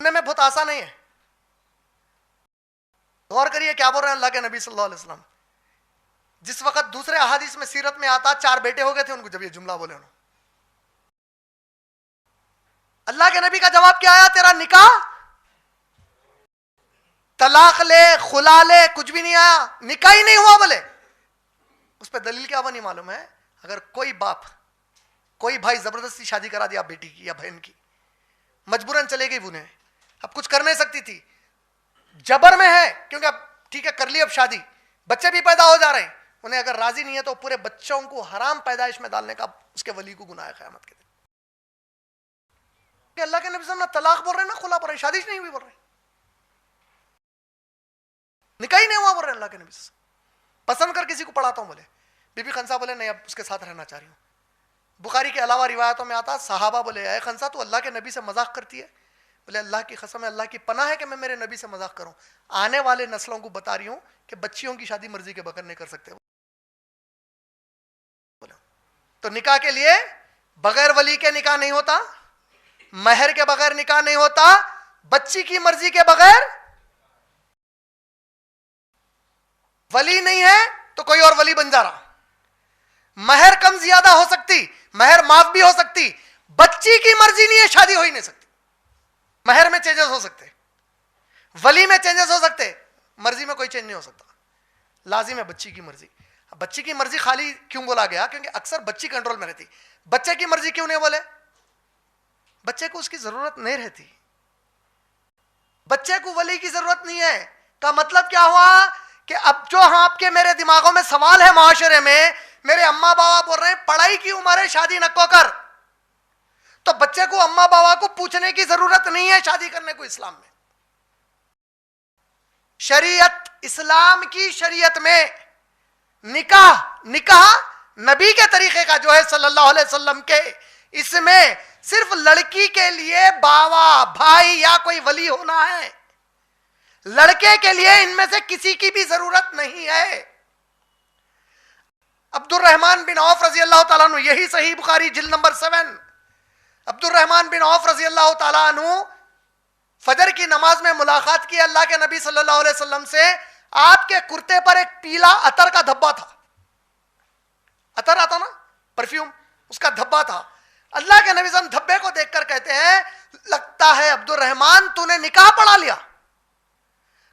سننے میں بہت آسان نہیں ہے, غور کریے کیا بول رہے ہیں اللہ کے نبی صلی اللہ علیہ وسلم. جس وقت دوسرے احادیث میں سیرت میں آتا 4 بیٹے ہو گئے تھے ان کو جب یہ جملہ بولے انہوں, اللہ کے نبی کا جواب کیا آیا, تیرا نکاح طلاق لے خلا لے کچھ بھی نہیں آیا, نکاح ہی نہیں ہوا بولے. اس پہ دلیل کیا وہ نہیں معلوم ہے. اگر کوئی باپ کوئی بھائی زبردستی شادی کرا دیا بیٹی کی یا بہن کی, مجبوراً چلے گئی انہیں, اب کچھ کر نہیں سکتی تھی, جبر میں ہے کیونکہ اب ٹھیک ہے کر لی اب شادی, بچے بھی پیدا ہو جا رہے ہیں, انہیں اگر راضی نہیں ہے تو پورے بچوں کو حرام پیدائش میں ڈالنے کا اس کے ولی کو گناہ ہے قیامت کے دن. کہ اللہ کے نبی صلی اللہ علیہ وسلم نہ طلاق بول رہے ہیں نہ خلا بول رہے ہیں, شادی نہیں ہوئی بول رہے ہیں, نکاح ہی نہیں ہوا بول رہے ہیں اللہ کے نبی صلی اللہ علیہ وسلم. پسند کر کسی کو پڑھاتا ہوں بولے, بی بی خنسا بولے نہیں اب اس کے ساتھ رہنا چاہ رہی ہوں. بخاری کے علاوہ روایتوں میں آتا صحابہ بولے اے خنسا تو اللہ کے نبی سے مذاق کرتی ہے, بولے اللہ کی قسم ہے اللہ کی پناہ ہے کہ میں میرے نبی سے مذاق کروں, آنے والے نسلوں کو بتا رہی ہوں کہ بچیوں کی شادی مرضی کے بغیر نہیں کر سکتے. تو نکاح کے لیے بغیر ولی کے نکاح نہیں ہوتا, مہر کے بغیر نکاح نہیں ہوتا, بچی کی مرضی کے بغیر. ولی نہیں ہے تو کوئی اور ولی بن جا رہا, مہر کم زیادہ ہو سکتی, مہر معاف بھی ہو سکتی, بچی کی مرضی نہیں ہے شادی ہو ہی نہیں سکتی. مہر میں چینجز ہو سکتے, ولی میں چینجز ہو سکتے, مرضی میں کوئی چینج نہیں ہو سکتا. لازم ہے بچی کی مرضی. بچی کی مرضی خالی کیوں بولا گیا, کیونکہ اکثر بچی کنٹرول میں رہتی. بچے کی مرضی کیوں نہیں بولے, بچے کو اس کی ضرورت نہیں رہتی, بچے کو ولی کی ضرورت نہیں ہے. کا مطلب کیا ہوا کہ اب جو آپ کے میرے دماغوں میں سوال ہے معاشرے میں, میرے اماں بابا بول رہے ہیں پڑھائی کی عمر ہے شادی نہ کو کر, تو بچے کو اماں بابا کو پوچھنے کی ضرورت نہیں ہے شادی کرنے کو. اسلام میں شریعت, اسلام کی شریعت میں نکاح نبی کے طریقے کا جو ہے صلی اللہ علیہ وسلم کے, اس میں صرف لڑکی کے لیے باوا بھائی یا کوئی ولی ہونا ہے, لڑکے کے لیے ان میں سے کسی کی بھی ضرورت نہیں ہے. عبد الرحمن بن عوف رضی اللہ تعالیٰ عنہ, یہی صحیح بخاری جلد نمبر 7, عبد الرحمن بن عوف رضی اللہ تعالیٰ عنہ فجر کی نماز میں ملاقات کی اللہ کے نبی صلی اللہ علیہ وسلم سے. آپ کے کرتے پر ایک پیلا عطر کا دھبا تھا, عطر آتا نا پرفیوم, اس کا دھبا تھا. اللہ کے نبی صلی اللہ علیہ وسلم دھبے کو دیکھ کر کہتے ہیں لگتا ہے عبد الرحمن تو نے نکاح پڑھا لیا.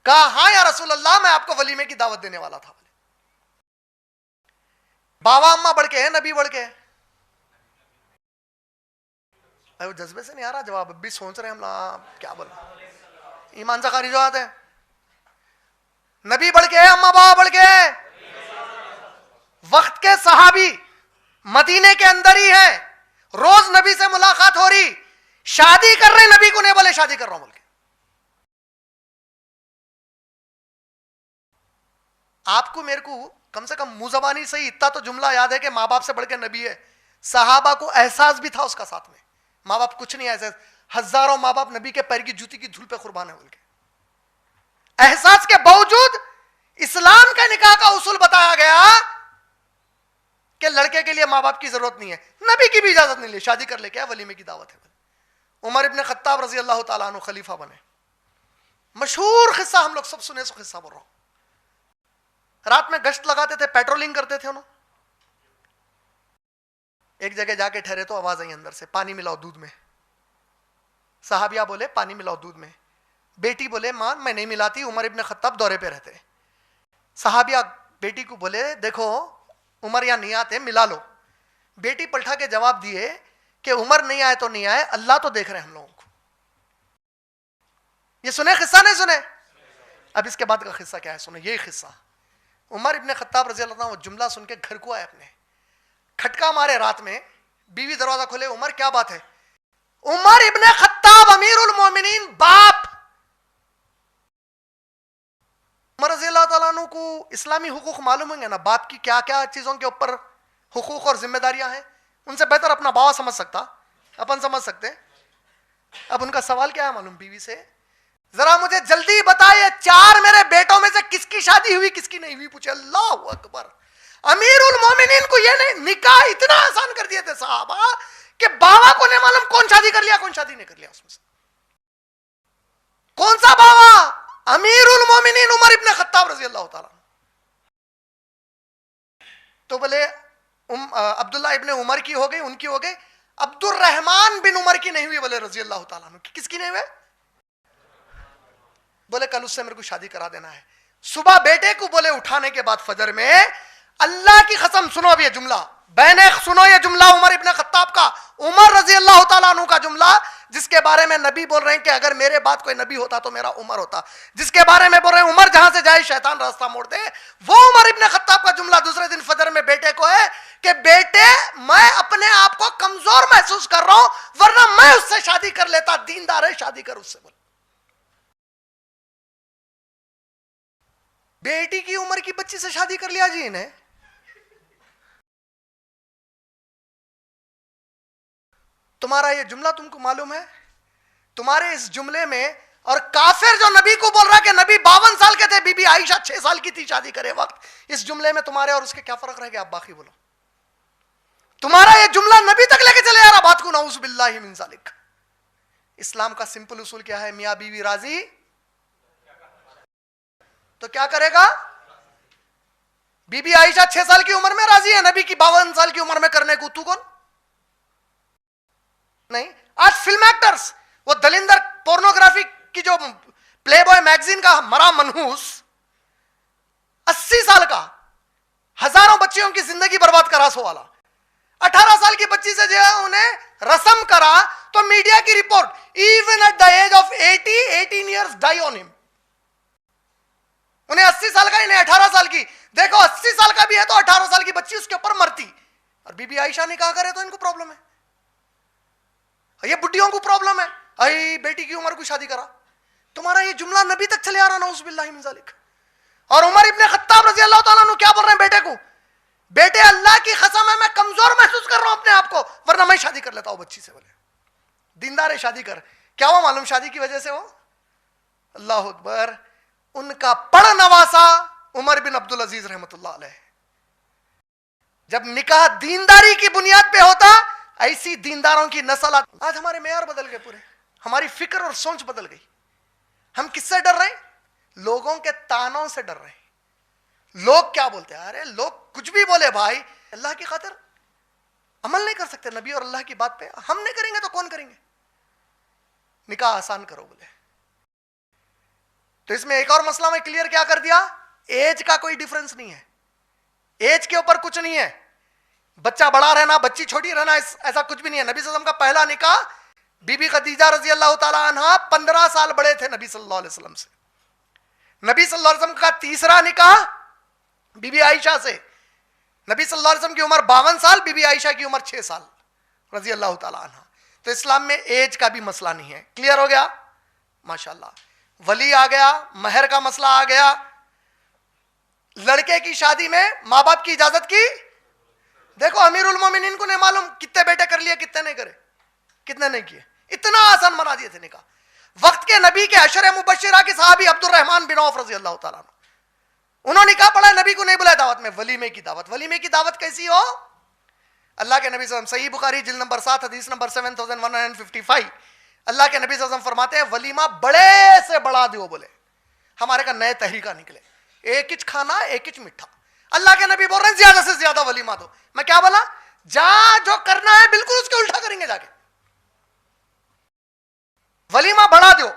کہا ہاں یا رسول اللہ میں آپ کو ولیمے کی دعوت دینے والا تھا. باوا اماں بڑھ کے ہے نبی بڑھ کے ہے, جذبے سے نہیں آ رہا جواب, اب بھی سوچ رہے ہم کیا بولا, ایمان سے خارج ہو آتے ہیں. نبی بڑھ کے ہے اماں بابا بڑھ کے ہے, وقت کے صحابی مدینے کے اندر ہی ہے, روز نبی سے ملاقات ہو رہی, شادی کر رہے نبی کو نہیں بولے شادی کر رہا ہوں بول کے. آپ کو میرے کو کم سے کم منہ زبانی سے ہی اتنا تو جملہ یاد ہے کہ ماں باپ سے بڑھ کے نبی ہے. صحابہ کو احساس بھی تھا اس کا ساتھ میں, ماں باپ کچھ نہیں ایسے, ہزاروں ماں باپ نبی کے پیر کی جوتی کی دھول پہ قربان ہے بول کے. احساس کے باوجود اسلام کے نکاح کا اصول بتایا گیا کہ لڑکے کے لیے ماں باپ کی ضرورت نہیں ہے, نبی کی بھی اجازت نہیں لی, شادی کر لے, کیا ولیمے کی دعوت ہے. عمر ابن خطاب رضی اللہ تعالیٰ عنہ خلیفہ بنے, مشہور قصہ ہم لوگ سب سنے, سو قصہ بول رہا ہوں. رات میں گشت لگاتے تھے, پیٹرولنگ کرتے تھے انہوں. ایک جگہ جا کے ٹھہرے تو آواز آئی اندر سے, پانی ملاؤ دودھ میں. صحابیہ بولے پانی ملاؤ دودھ میں. بیٹی بولے ماں میں نہیں ملاتی, عمر ابن خطاب دورے پہ رہتے. صحابیہ بیٹی کو بولے دیکھو عمر یہاں نہیں آتے, ملا لو. بیٹی پلٹا کے جواب دیے کہ عمر نہیں آئے تو نہیں آئے, اللہ تو دیکھ رہے ہیں ہم لوگوں کو. یہ سنے قصہ نہیں سنے؟ اب اس کے بعد کا قصہ کیا ہے سنے, یہی قصہ. عمر ابن خطاب رضی اللہ عنہ وہ جملہ سن کے گھر کو آئے اپنے, کھٹکا مارے رات میں, بیوی دروازہ کھولے, عمر کیا بات ہے؟ عمر ابن خطاب امیر المومنین باپ عمر رضی اللہ تعالیٰ عنہ کو اسلامی حقوق معلوم ہوں گے نا, باپ کی کیا کیا چیزوں کے اوپر حقوق اور ذمہ داریاں ہیں, ان سے بہتر اپنا باوا سمجھ سکتا, اپن سمجھ سکتے. اب ان کا سوال کیا ہے معلوم بیوی سے, ذرا مجھے جلدی بتائیے 4 میرے بیٹوں میں سے کس کی شادی ہوئی کس کی نہیں ہوئی. پوچھے اللہ اکبر, امیر المومنین کو یہ نہیں, نکاح اتنا آسان کر دیے تھے صحابہ کہ باوا کو نہیں معلوم کون شادی کر لیا کون شادی نہیں کر لیا. اس میں سے کون سا باوا؟ امیر المومنین عمر ابن خطاب رضی اللہ تعالیٰ. تو بولے عبداللہ ابن عمر کی ہو گئی, ان کی ہو گئی, عبد الرحمن بن عمر کی نہیں ہوئی. بولے رضی اللہ تعالیٰ عنہ کس کی نہیں ہوئے؟ بولے کل اس سے میرے کو شادی کرا دینا ہے. صبح بیٹے کو بولے اٹھانے کے بعد فجر میں, اللہ کی قسم سنو اب یہ جملہ, بہنیں سنو یہ جملہ عمر ابن خطاب کا, عمر رضی اللہ تعالیٰ عنہ کا جملہ, جس کے بارے میں نبی بول رہے ہیں کہ اگر میرے بعد کوئی نبی ہوتا تو میرا عمر ہوتا, جس کے بارے میں بول رہے ہیں عمر جہاں سے جائے شیطان راستہ موڑ دے, وہ عمر ابن خطاب کا جملہ دوسرے دن فجر میں بیٹے کو ہے کہ بیٹے میں اپنے آپ کو کمزور محسوس کر رہا ہوں, ورنہ میں اس سے شادی کر لیتا, دیندار ہے شادی کر اس سے. بول بیٹی کی عمر کی بچی سے شادی کر لیا جی انہیں. تمہارا یہ جملہ تم کو معلوم ہے, تمہارے اس جملے میں, اور کافر جو نبی کو بول رہا کہ نبی 52 سال کے تھے, بی بی عائشہ 6 سال کی تھی شادی کرے وقت, اس جملے میں تمہارے اور اس کے کیا فرق رہ گیا؟ آپ باقی بولو. تمہارا یہ جملہ نبی تک لے کے چلے یار بات کو, نعوذ باللہ من ذالک. اسلام کا سمپل اصول کیا ہے؟ میاں بیوی راضی تو کیا کرے گا؟ بی بی عائشہ 6 سال کی عمر میں راضی ہے, نبی کی 52 سال کی عمر میں کرنے کو تو کون نہیں. آج فلم ایکٹرز, وہ دلندر پورنوگرافی کی جو پلے بوائے میگزین کا مرا منحوس 80 سال کا, ہزاروں بچیوں کی زندگی برباد کرا, سو والا 18 سال کی بچی سے جو ہے انہیں رسم کرا, تو میڈیا کی report, even at the age of 18 years die on ہم. انہیں 80 سال کا, انہیں 18 سال کی. دیکھو 80 سال کا بھی ہے تو 18 سال کی بچی اس کے اوپر مرتی, اور بی بی عائشہ نے کہا کرے تو ان کو پرابلم ہے. یہ بڈیوں کو پرابلم ہے, اے بیٹی کی عمر کو شادی کرا. تمہارا یہ جملہ نبی تک چلے آ رہا, نعوذ باللہ من ذالک. اور عمر ابن خطاب رضی اللہ تعالیٰ عنہ کیا بول رہے ہیں بیٹے کو, بیٹے اللہ کی قسم ہے میں کمزور محسوس کر رہا ہوں اپنے آپ کو, ورنہ میں شادی کر لیتا ہوں بچی سے. بولے دیندار ہے شادی کر. کیا ہوا معلوم شادی کی وجہ سے وہ؟ اللہ اکبر, ان کا پڑ نواسا عمر بن عبد العزیز رحمۃ اللہ علیہ. جب نکاح دینداری کی بنیاد پہ ہوتا, ایسی دینداروں کی نسل. آج ہمارے معیار بدل گئے پورے, ہماری فکر اور سوچ بدل گئی. ہم کس سے ڈر رہے ہیں؟ لوگوں کے تانوں سے ڈر رہے ہیں. لوگ کیا بولتے ہیں؟ ارے لوگ کچھ بھی بولے بھائی, اللہ کی خاطر عمل نہیں کر سکتے نبی اور اللہ کی بات پہ. ہم نہیں کریں گے تو کون کریں گے؟ نکاح آسان کرو بولے. تو اس میں ایک اور مسئلہ میں کلیئر کیا کر دیا, ایج کا کوئی ڈیفرنس نہیں ہے, ایج کے اوپر کچھ نہیں ہے. بچہ بڑا رہنا بچی چھوٹی رہنا ایسا کچھ بھی نہیں ہے. نبی صلی اللہ علیہ وسلم کا پہلا نکاح بی بی خدیجہ رضی اللہ تعالیٰ عنہ 15 سال بڑے تھے نبی صلی اللہ علیہ وسلم سے. نبی صلی اللہ علیہ وسلم کا تیسرا نکاح بی بی عائشہ سے. نبی صلی اللہ علیہ وسلم کی عمر 52 سال, بی بی عائشہ کی عمر 6 سال رضی اللہ تعالیٰ عنہ. تو اسلام میں ایج کا بھی مسئلہ نہیں ہے. کلیئر ہو گیا ماشاءاللہ. ولی آ گیا, مہر کا مسئلہ آ گیا. لڑکے کی شادی میں ماں باپ کی اجازت کی. دیکھو امیر المومنین کو نہیں معلوم کتنے بیٹے کر لیے کتنے نہیں کرے, کتنے نہیں کیے, اتنا آسان بنا دیے تھے نکاح. وقت کے نبی کے عشر مبشرہ کے صحابی عبد الرحمن بن عوف رضی اللہ تعالیٰ عنہ, انہوں نے کہا پڑھا نبی کو نہیں بلایا دعوت میں, ولیمے کی دعوت. ولیمے کی دعوت کیسی ہو؟ اللہ کے نبی صلی اللہ علیہ وسلم, صحیح بخاری جلد نمبر 7 حدیث نمبر 7155, اللہ کے نبی صلی اللہ علیہ وسلم فرماتے ہیں ولیمہ بڑے سے بڑا دیو. بولے ہمارے کا نئے طریقہ نکلے, ایک اچ کھانا ایک اچ میٹھا. اللہ کے نبی بول رہے ہیں زیادہ سے زیادہ ولیمہ دو. میں کیا بولا, جہاں جو کرنا ہے بالکل اس کے الٹا کریں گے جا کے, ولیمہ بڑھا دو.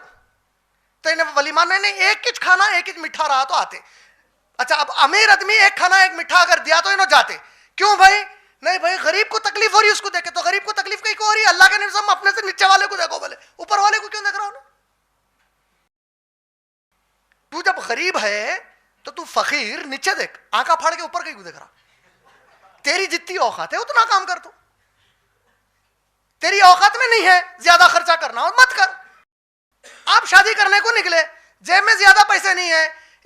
تو انہیں ولیمہ نے ایک اچ کھانا ایک اچ میٹھا رہا تو آتے. اچھا اب امیر آدمی ایک کھانا ایک میٹھا اگر دیا تو انہوں جاتے. کیوں بھائی؟ نہیں بھائی غریب کو تکلیف ہو رہی ہے اس کو دیکھے, تو غریب کو تکلیف کہیں کو ہو رہی ہے. اللہ کے نبی صلی اللہ علیہ وسلم اپنے سے نیچے والے کو دیکھو, بولے اوپر والے کو کیوں دیکھ رہا ہوں؟ تو جب غریب ہے تو تو فقیر نیچے دیکھ, آنکھا پھاڑ کے اوپر کہیں کو دیکھ رہا. تیری جتنی اوقات ہے اتنا کام کر. تو تیری اوقات میں نہیں ہے زیادہ خرچہ کرنا, اور مت کر. آپ شادی کرنے کو نکلے, جیب میں زیادہ پیسے نہیں ہے,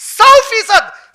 100%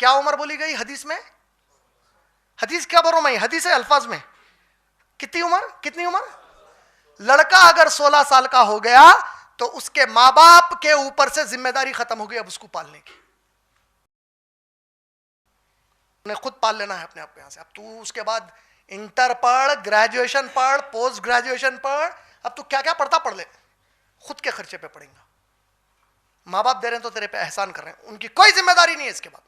کیا عمر بولی گئی حدیث میں؟ حدیث کیا بولوں میں؟ حدیث ہے الفاظ میں. کتنی عمر؟ لڑکا اگر 16 سال کا ہو گیا تو اس کے ماں باپ کے اوپر سے ذمہ داری ختم ہو گئی اب اس کو پالنے کی. انہیں خود پال لینا ہے اپنے آپ کو یہاں سے. اب تو اس کے بعد انٹر پڑھ، گریجویشن پڑھ، پوسٹ گریجویشن پڑھ، اب تو کیا کیا پڑھ لے، خود کے خرچے پہ پڑیں گا. ماں باپ دے رہے ہیں تو تیرے پہ احسان کر رہے ہیں، ان کی کوئی ذمہ داری نہیں ہے اس کے بعد.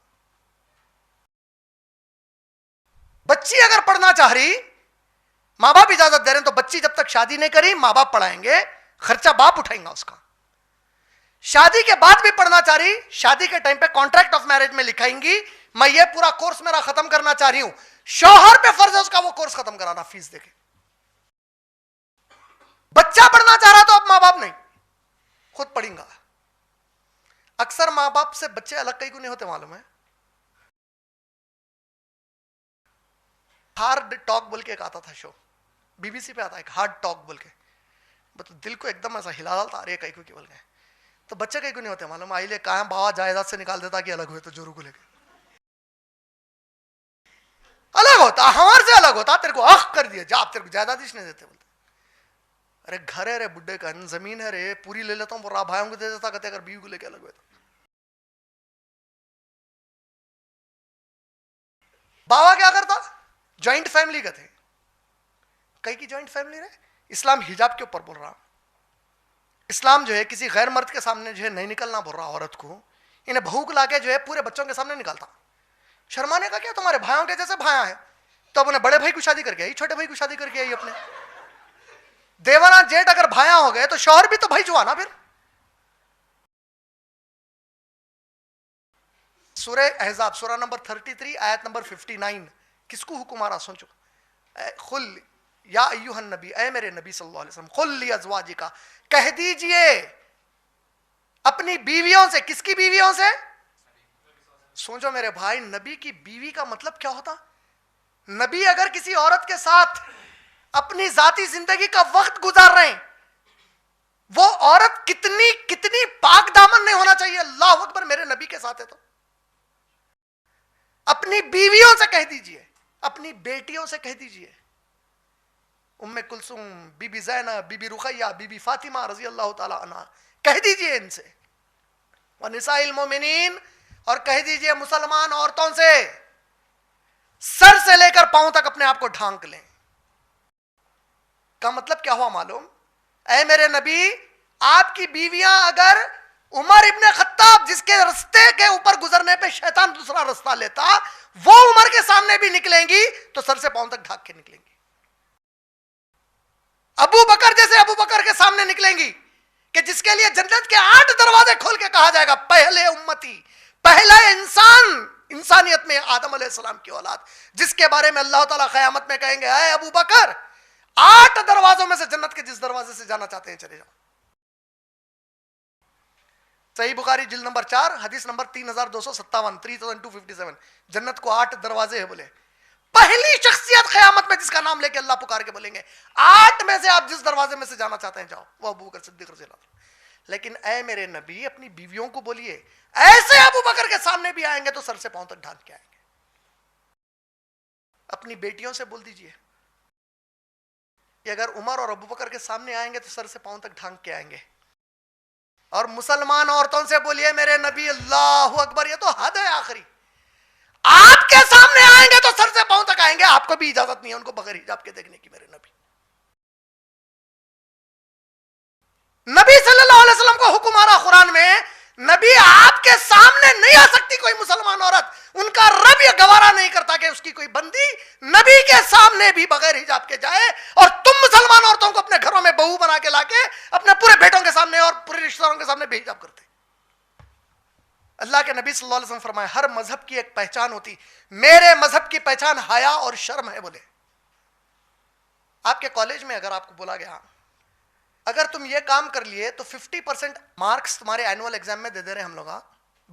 بچی اگر پڑھنا چاہ رہی، ماں باپ اجازت دے رہے ہیں تو بچی جب تک شادی نہیں کری ماں باپ پڑھائیں گے، خرچہ باپ اٹھائیں گا اس کا. شادی کے بعد بھی پڑھنا چاہ رہی، شادی کے ٹائم پہ کانٹریکٹ آف میرج میں لکھائیں گی میں یہ پورا کورس میرا ختم کرنا چاہ رہی ہوں، شوہر پہ فرض ہے اس کا وہ کورس ختم کرانا فیس دے کے. بچہ پڑھنا چاہ رہا تو اب ماں باپ نہیں، خود پڑھیں گا. اکثر ماں باپ سے بچے الگ کئی کو نہیں ہوتے معلوم ہے. ہارڈ ٹاک بول کے ایک آتا تھا شو، بی بی سی پہ آتا ہے ایک ہارڈ ٹاک بول کے، دل کو ایک دم ایسا ہلا ڈالتا ارے کئی کو کی بول گئے. تو بچے کئی کو نہیں ہوتے معلوم، آئی لے کہاں باوا جائیداد سے نکال دیتا کہ الگ ہوئے تو جورو کو لے کے الگ ہوتا، ہمارے سے الگ ہوتا، تیرے کو اخ کر دیا جا، آپ تیرے کو جائیداد ہی نہیں دیتے. بولتے ارے گھر ہے رے بڈھے کا، زمین ہے رے پوری لے لیتا ہوں پورا بھائیوں کو دے دیتا، کہتے اگر بیوی کو لے کے الگ ہوئے تو. باوا کیا کرتا؟ جوائنٹ فیملی کا تھے، کئی کی جوائنٹ فیملی رہے. اسلام حجاب کے اوپر بول رہا، اسلام جو ہے کسی غیر مرد کے سامنے جو ہے نہیں نکلنا بول رہا عورت کو. انہیں بہو کو لا کے جو ہے پورے بچوں کے سامنے نکالتا. شرمانے کا کیا، تمہارے بھائیوں کے جیسے بھائیاں ہیں. تو اب انہیں بڑے بھائی کو شادی کر کے آئی، چھوٹے بھائی کو شادی کر کے آئی اپنے. دیورا جیٹ اگر بھائیاں ہو گئے تو شوہر بھی تو بھائی جو نا. پھر سورہ احزاب سورہ نمبر 33 آیت نمبر 59 کس کو حکم آ رہا سوچو. خل یا ایوہ النبی، اے میرے نبی صلی اللہ علیہ وسلم، خل لی ازواجکا، کہہ دیجئے اپنی بیویوں سے. کس کی بیویوں سے؟ سوچو میرے بھائی، نبی کی بیوی کا مطلب کیا ہوتا؟ نبی اگر کسی عورت کے ساتھ اپنی ذاتی زندگی کا وقت گزار رہے ہیں، وہ عورت کتنی پاک دامن نہیں ہونا چاہیے. اللہ اکبر، میرے نبی کے ساتھ ہے تو اپنی بیویوں سے کہہ دیجئے، اپنی بیٹیوں سے کہہ دیجئے. Umm Kulthum, Bibi Bibi Zainab, Bibi Bibi Ruqayyah, Bibi Bibi Fatima رضی اللہ تعالی عنہ، کہہ دیجئے ان سے. ونساء المومنین، اور کہہ دیجئے مسلمان عورتوں سے سر سے لے کر پاؤں تک اپنے آپ کو ڈھانک لیں. کا مطلب کیا ہوا معلوم؟ اے میرے نبی، آپ کی بیویاں اگر عمر ابن خطاب جس کے رستے کے اوپر گزرنے پہ شیطان دوسرا رستہ لیتا، وہ عمر کے سامنے بھی نکلیں گی تو سر سے پاؤں تک ڈھانک کے نکلیں گی. ابو بکر جیسے ابو بکر کے سامنے نکلیں گی کہ جس کے لیے جنت کے 8 دروازے کھول کے کہا جائے گا پہلے امتی، پہلا انسان انسانیت میں آدم علیہ السلام کی اولاد، جس کے بارے میں اللہ تعالیٰ قیامت میں کہیں گے اے ابو بکر 8 دروازوں میں سے جنت کے جس دروازے سے جانا چاہتے ہیں چلے جاؤ. صحیح بخاری جلد نمبر 4 حدیث نمبر 3257 3257. جنت کو 8 دروازے ہیں بولے. پہلی شخصیت قیامت میں جس کا نام لے کے اللہ پکار کے بولیں گے 8 میں سے آپ جس دروازے میں سے جانا چاہتے ہیں جاؤ، وہ ابو بکر صدیق رضی اللہ عنہ. لیکن اے میرے نبی، اپنی بیویوں کو بولیے ایسے ابو بکر کے سامنے بھی آئیں گے تو سر سے پاؤں تک ڈھانک کے آئیں گے. اپنی بیٹیوں سے بول دیجئے کہ اگر عمر اور ابو بکر کے سامنے آئیں گے تو سر سے پاؤں تک ڈھانک کے آئیں گے. اور مسلمان عورتوں سے بولیے میرے نبی، اللہ اکبر، یہ تو حد ہے آخری، آپ کے سامنے آئیں گے تو سر سے پاؤں تک آئیں گے، آپ کو بھی اجازت نہیں ہے ان کو بغیر حجاب کے دیکھنے کی. میرے نبی صلی اللہ علیہ وسلم کو حکم آ رہا قرآن میں، نبی آپ کے سامنے نہیں آ سکتی کوئی مسلمان عورت، ان کا رب یہ گوارا نہیں کرتا کہ اس کی کوئی بندی نبی کے سامنے بھی بغیر حجاب کے جائے. اور تم مسلمان عورتوں کو اپنے گھروں میں بہو بنا کے لا کے اپنے پورے بیٹوں کے سامنے اور پورے رشتہ داروں کے سامنے بے حجاب کرتے. اللہ کے نبی صلی اللہ علیہ وسلم فرمائے ہر مذہب کی ایک پہچان ہوتی، میرے مذہب کی پہچان حیا اور شرم ہے. بولے آپ کے کالج میں اگر آپ کو بولا گیا اگر تم یہ کام کر لیے تو 50% مارکس تمہارے اینول ایگزام میں دے دے رہے ہم لوگ،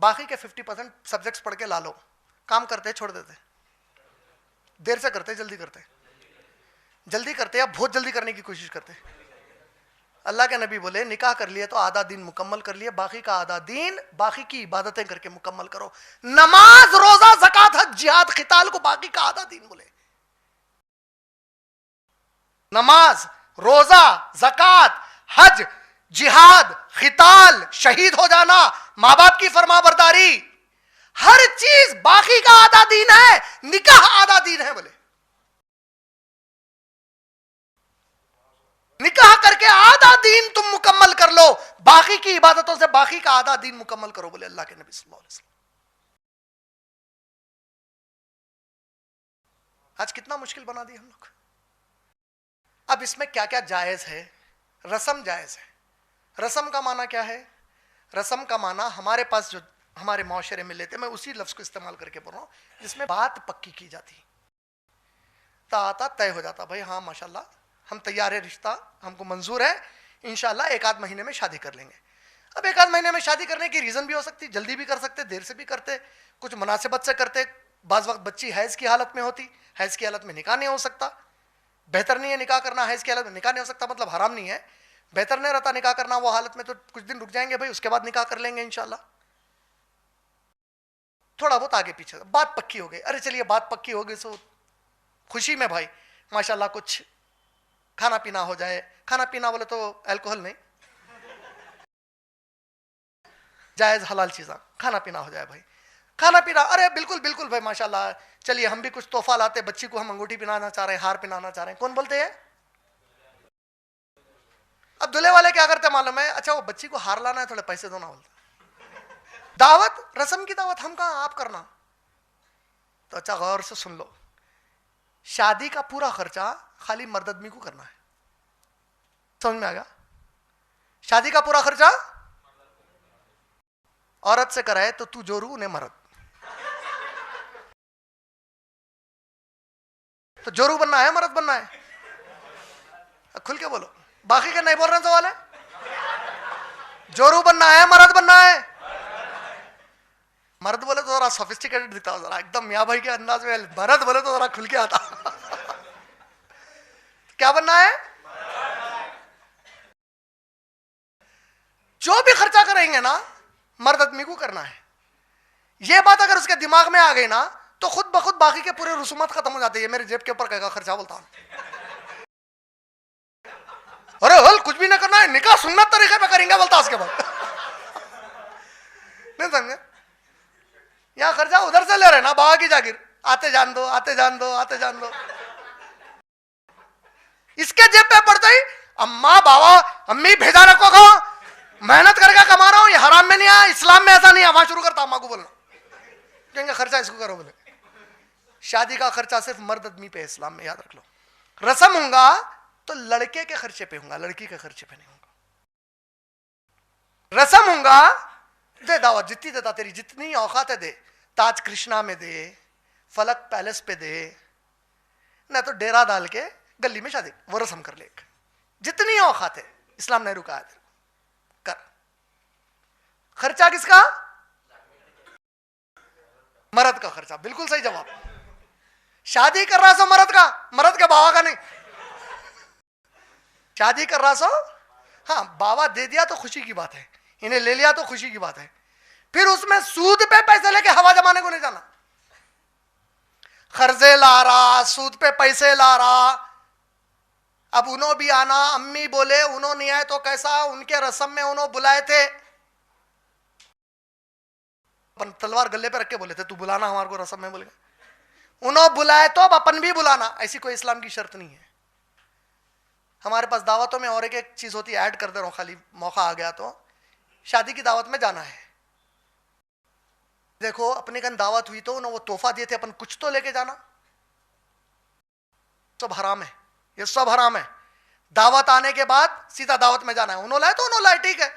باقی کے 50% سبجیکٹس پڑھ کے لا لو. کام کرتے چھوڑ دیتے؟ دیر سے کرتے جلدی کرتے؟ جلدی کرتے یا بہت جلدی کرنے کی کوشش کرتے؟ اللہ کے نبی بولے نکاح کر لیے تو آدھا دین مکمل کر لیے، باقی کا آدھا دین باقی کی عبادتیں کر کے مکمل کرو. نماز، روزہ، زکات، حج، جہاد، قتال کو باقی کا آدھا دین بولے. نماز، روزہ، زکات، حج، جہاد، قتال، شہید ہو جانا، ماں باپ کی فرما برداری، ہر چیز باقی کا آدھا دین ہے. نکاح آدھا دین ہے بولے. نکاح کر کے آدھا دین تم مکمل کر لو، باقی کی عبادتوں سے باقی کا آدھا دین مکمل کرو بولے اللہ کے نبی صلی اللہ علیہ وسلم. آج کتنا مشکل بنا دیا ہم لوگ. اب اس میں کیا کیا جائز ہے؟ رسم جائز ہے. رسم کا معنی کیا ہے؟ رسم کا معنی ہمارے پاس جو ہمارے معاشرے میں لیتے، میں اسی لفظ کو استعمال کر کے بول رہا ہوں، جس میں بات پکی کی جاتی، آتا طے ہو جاتا، بھائی ہاں ماشاءاللہ ہم تیار ہے، رشتہ ہم کو منظور ہے، انشاءاللہ ایک آدھ مہینے میں شادی کر لیں گے. اب ایک آدھ مہینے میں شادی کرنے کی ریزن بھی ہو سکتی، جلدی بھی کر سکتے، دیر سے بھی کرتے، کچھ مناسبت سے کرتے. بعض وقت بچی حیض کی حالت میں ہوتی، حیض کی حالت میں نکاح نہیں ہو سکتا. بہتر نہیں ہے نکاح کرنا، حیض کی حالت میں نکاح نہیں ہو سکتا مطلب حرام نہیں ہے، بہتر نہیں رہتا نکاح کرنا وہ حالت میں، تو کچھ دن رک جائیں گے بھائی، اس کے بعد نکاح کر لیں گے انشاءاللہ. تھوڑا بہت آگے پیچھے بات پکی ہو گئی، ارے چلیے بات پکی ہو گئی سو خوشی میں بھائی ماشاءاللہ کچھ کھانا پینا ہو جائے. کھانا پینا بولے تو الکوہل نہیں، جائز حلال چیزاں، کھانا پینا ہو جائے بھائی، کھانا پینا، ارے بالکل بالکل بھائی ماشاءاللہ چلیے ہم بھی کچھ تحفہ لاتے، بچی کو ہم انگوٹھی پہنانا چاہ رہے ہیں، ہار پہنانا چاہ رہے ہیں. کون بولتے ہیں؟ اب دلہے والے کیا کرتے معلوم ہے؟ اچھا وہ بچی کو ہار لانا ہے، تھوڑے پیسے دو نا بولتے. دعوت، رسم کی دعوت ہم کہاں، آپ کرنا. تو اچھا غور سے سن لو، شادی کا پورا خرچہ خالی مرد آدمی کو کرنا ہے. سمجھ میں آ گیا؟ شادی کا پورا خرچہ عورت سے کرائے تو تو جورو انہیں مرد. تو جورو بننا ہے مرد بننا ہے؟ کھل کے بولو، باقی کا نہیں بول رہے سوال ہے. جورو بننا ہے مرد بننا ہے؟ مرد بولے تو ذرا سوفسٹیکیٹڈ دکھتا، ذرا ایک دم میاں بھائی کے انداز میں. مرد بولے تو ذرا کھل کے آتا. کیا بننا ہے؟ جو بھی خرچہ کریں گے نا مرد آدمی کو کرنا ہے. یہ بات اگر اس کے دماغ میں آ گئی نا تو خود بخود باقی کے پورے رسومات ختم ہو جاتے ہیں. میرے جیب کے اوپر کہے گا خرچہ بولتا ہوں. ارے ہل کچھ بھی نہ کرنا ہے، نکاح سنت طریقے پہ کریں گے بولتا اس کے بعد. نہیں سمجھے؟ یہاں خرچہ ادھر سے لے رہے نا بابا کی جاگیر، آتے جان دو آتے جان دو آتے جان دو. اس کے جیب پہ پڑتا ہی اماں بابا امی بھیجا رکھو کھاؤ، محنت کر کے کما رہا ہوں، یہ حرام میں نہیں آیا، اسلام میں ایسا نہیں ہے. وہاں شروع کرتا اماں کو بولنا، کہیں گے خرچہ اس کو کرو. بولے شادی کا خرچہ صرف مرد آدمی پہ، اسلام میں یاد رکھ لو. رسم ہوں گا تو لڑکے کے خرچے پہ ہوں گا، لڑکی کے خرچے پہ نہیں ہوں گا. رسم ہوں گا دے دعوت جتنی دیتا، تیری جتنی اوقات ہے دے، تاج کرشنا میں دے، فلک پیلس پہ دے، نہ تو ڈیرا ڈال کے گلی میں شادی وہ رسم کر لے. جتنی اوقات ہے اسلام نے رکا ہے کر. خرچہ کس کا؟ مرد کا خرچہ. بالکل صحیح جواب. شادی کر رہا سو مرد کا، مرد کے باوا کا نہیں. شادی کر رہا سو ہاں باوا دے دیا تو خوشی کی بات ہے، انہیں لے لیا تو خوشی کی بات ہے. پھر اس میں سود پہ پیسے لے کے ہوا جمانے کو نہیں جانا. قرضے لا رہا، سود پہ پیسے لا رہا. اب انہوں بھی آنا، امی بولے انہوں نہیں آئے تو کیسا، ان کے رسم میں انہوں بلائے تھے، تلوار گلے پہ رکھ کے بولے تھے تو بلانا ہمارے کو رسم میں، بولے انہوں بلائے تو اب اپن بھی بلانا. ایسی کوئی اسلام کی شرط نہیں ہے. ہمارے پاس دعوتوں میں اور ایک چیز ہوتی ہے، ایڈ کر دے رہا ہوں خالی موقع آ گیا تو. شادی کی دعوت میں جانا ہے، دیکھو اپنے کن دعوت ہوئی تو انہوں وہ تحفہ دیے تھے، اپن کچھ تو لے کے جانا. سب حرام ہے، یہ سب حرام ہے. دعوت آنے کے بعد سیدھا دعوت میں جانا ہے. انہوں لائے تو انہوں لائے، ٹھیک ہے،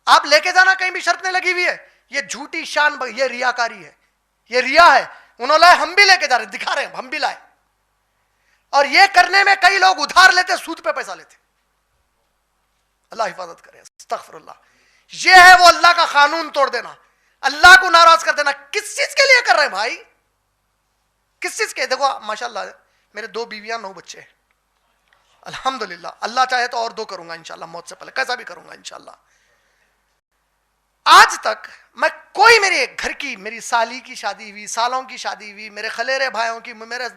آپ لے کے جانا، کہیں بھی شرط نہیں لگی ہوئی ہے. یہ جھوٹی شان، یہ ریاکاری ہے، یہ ریا ہے. انہوں لائے، ہم بھی لے کے جا رہے، دکھا رہے ہیں ہم بھی لائے. اور یہ کرنے میں کئی لوگ ادھار لیتے، سود پہ پیسہ لیتے. اللہ حفاظت کرے، استغفر اللہ. یہ ہے وہ اللہ کا قانون توڑ دینا، اللہ کو ناراض کر دینا. کس چیز کے لیے کر رہے ہیں بھائی؟ کس چیز کے؟ دیکھو ماشاءاللہ میرے 2 بیویاں 9 بچے ہیں. الحمدللہ. اللہ چاہے تو اور 2 کروں گا انشاءاللہ موت سے پہلے, کیسا بھی کروں گا انشاءاللہ. آج تک میں کوئی میرے گھر کی, میری سالی کی شادی ہوئی, سالوں کی شادی ہوئی, میرے خلیرے بھائیوں کی, میرے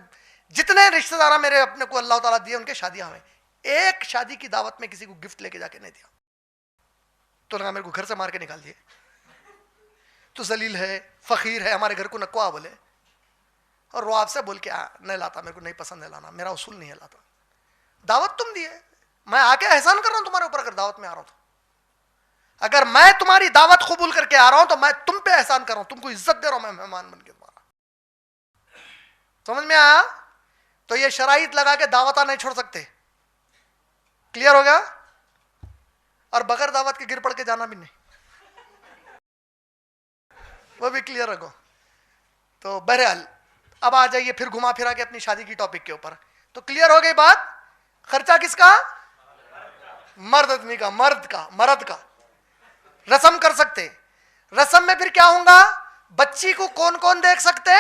جتنے رشتہ دار میرے اپنے کو اللہ تعالیٰ دیے ان کے شادیاں ہوئیں, ایک شادی کی دعوت میں کسی کو گفٹ لے کے جا کے نہیں دیا. تو لگا میرے کو گھر سے مار کے نکال دیے, تو ذلیل ہے, فقیر ہے, ہمارے گھر کو نکوا بولے, اور وہ آپ سے بول کے نہیں لاتا, میرے کو نہیں پسند ہے لانا, میرا اصول نہیں ہے لاتا. دعوت تم دیے, میں آ کے احسان کر رہا ہوں تمہارے اوپر. اگر دعوت میں آ رہا ہوں تو, اگر میں تمہاری دعوت قبول کر کے آ رہا ہوں تو میں تم پہ احسان کر رہا ہوں, تم کو عزت دے رہا ہوں میں مہمان بن کے تمہارا. سمجھ میں آیا؟ تو یہ شرائط لگا کے دعوتاں نہیں چھوڑ سکتے. کلیئر ہو گیا؟ اور بغیر دعوت کے گر پڑ کے جانا بھی نہیں, وہ بھی کلیئر رکھو. تو بہرحال اب آ جائیے پھر گھما پھرا کے اپنی شادی کی ٹاپک کے اوپر. تو کلیئر ہو گئی بات, خرچہ کس کا؟ مرد آدمی کا, مرد کا. رسم کر سکتے, رسم میں پھر کیا ہوں گا؟ بچی کو کون کون دیکھ سکتے؟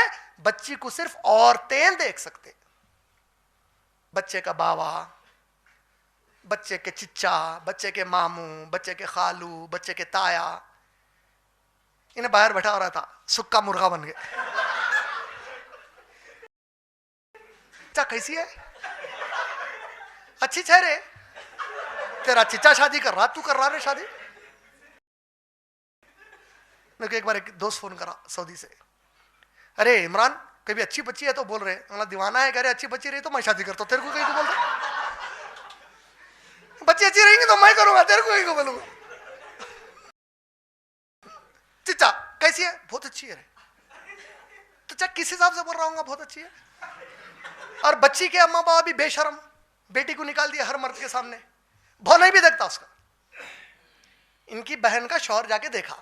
بچی کو صرف عورتیں دیکھ سکتے. بچے کا باوا, بچے کے چچا, بچے کے ماموں, بچے کے خالو, بچے کے تایا, انہیں باہر بیٹھا ہو رہا تھا, سکا مرغا بن گئے. چچا کیسی ہے؟ اچھی چہرے, تیرا چچا شادی کر رہا, تو کر رہا رے شادی. میرے کو ایک بار ایک دوست فون کرا سعودی سے, ارے عمران کبھی اچھی بچی ہے تو بول رہے, دیوانہ ہے, کہہ رہے اچھی بچی رہی تو میں شادی کرتا ہوں, تیرے کو کہیں کو بول رہا, بچی اچھی رہیں گی تو میں کروں گا, تیرے کو کہیں کو بولوں گا. چچا کیسی ہے؟ بہت اچھی ہے. چچا کس حساب سے بول رہا ہوں گا بہت اچھی ہے؟ اور بچی کے اماں بابا بھی بے شرم, بیٹی کو نکال دیا ہر مرد کے سامنے, بھو نہیں بھی دیکھتا اس کا. ان کی بہن کا شوہر جا کے دیکھا,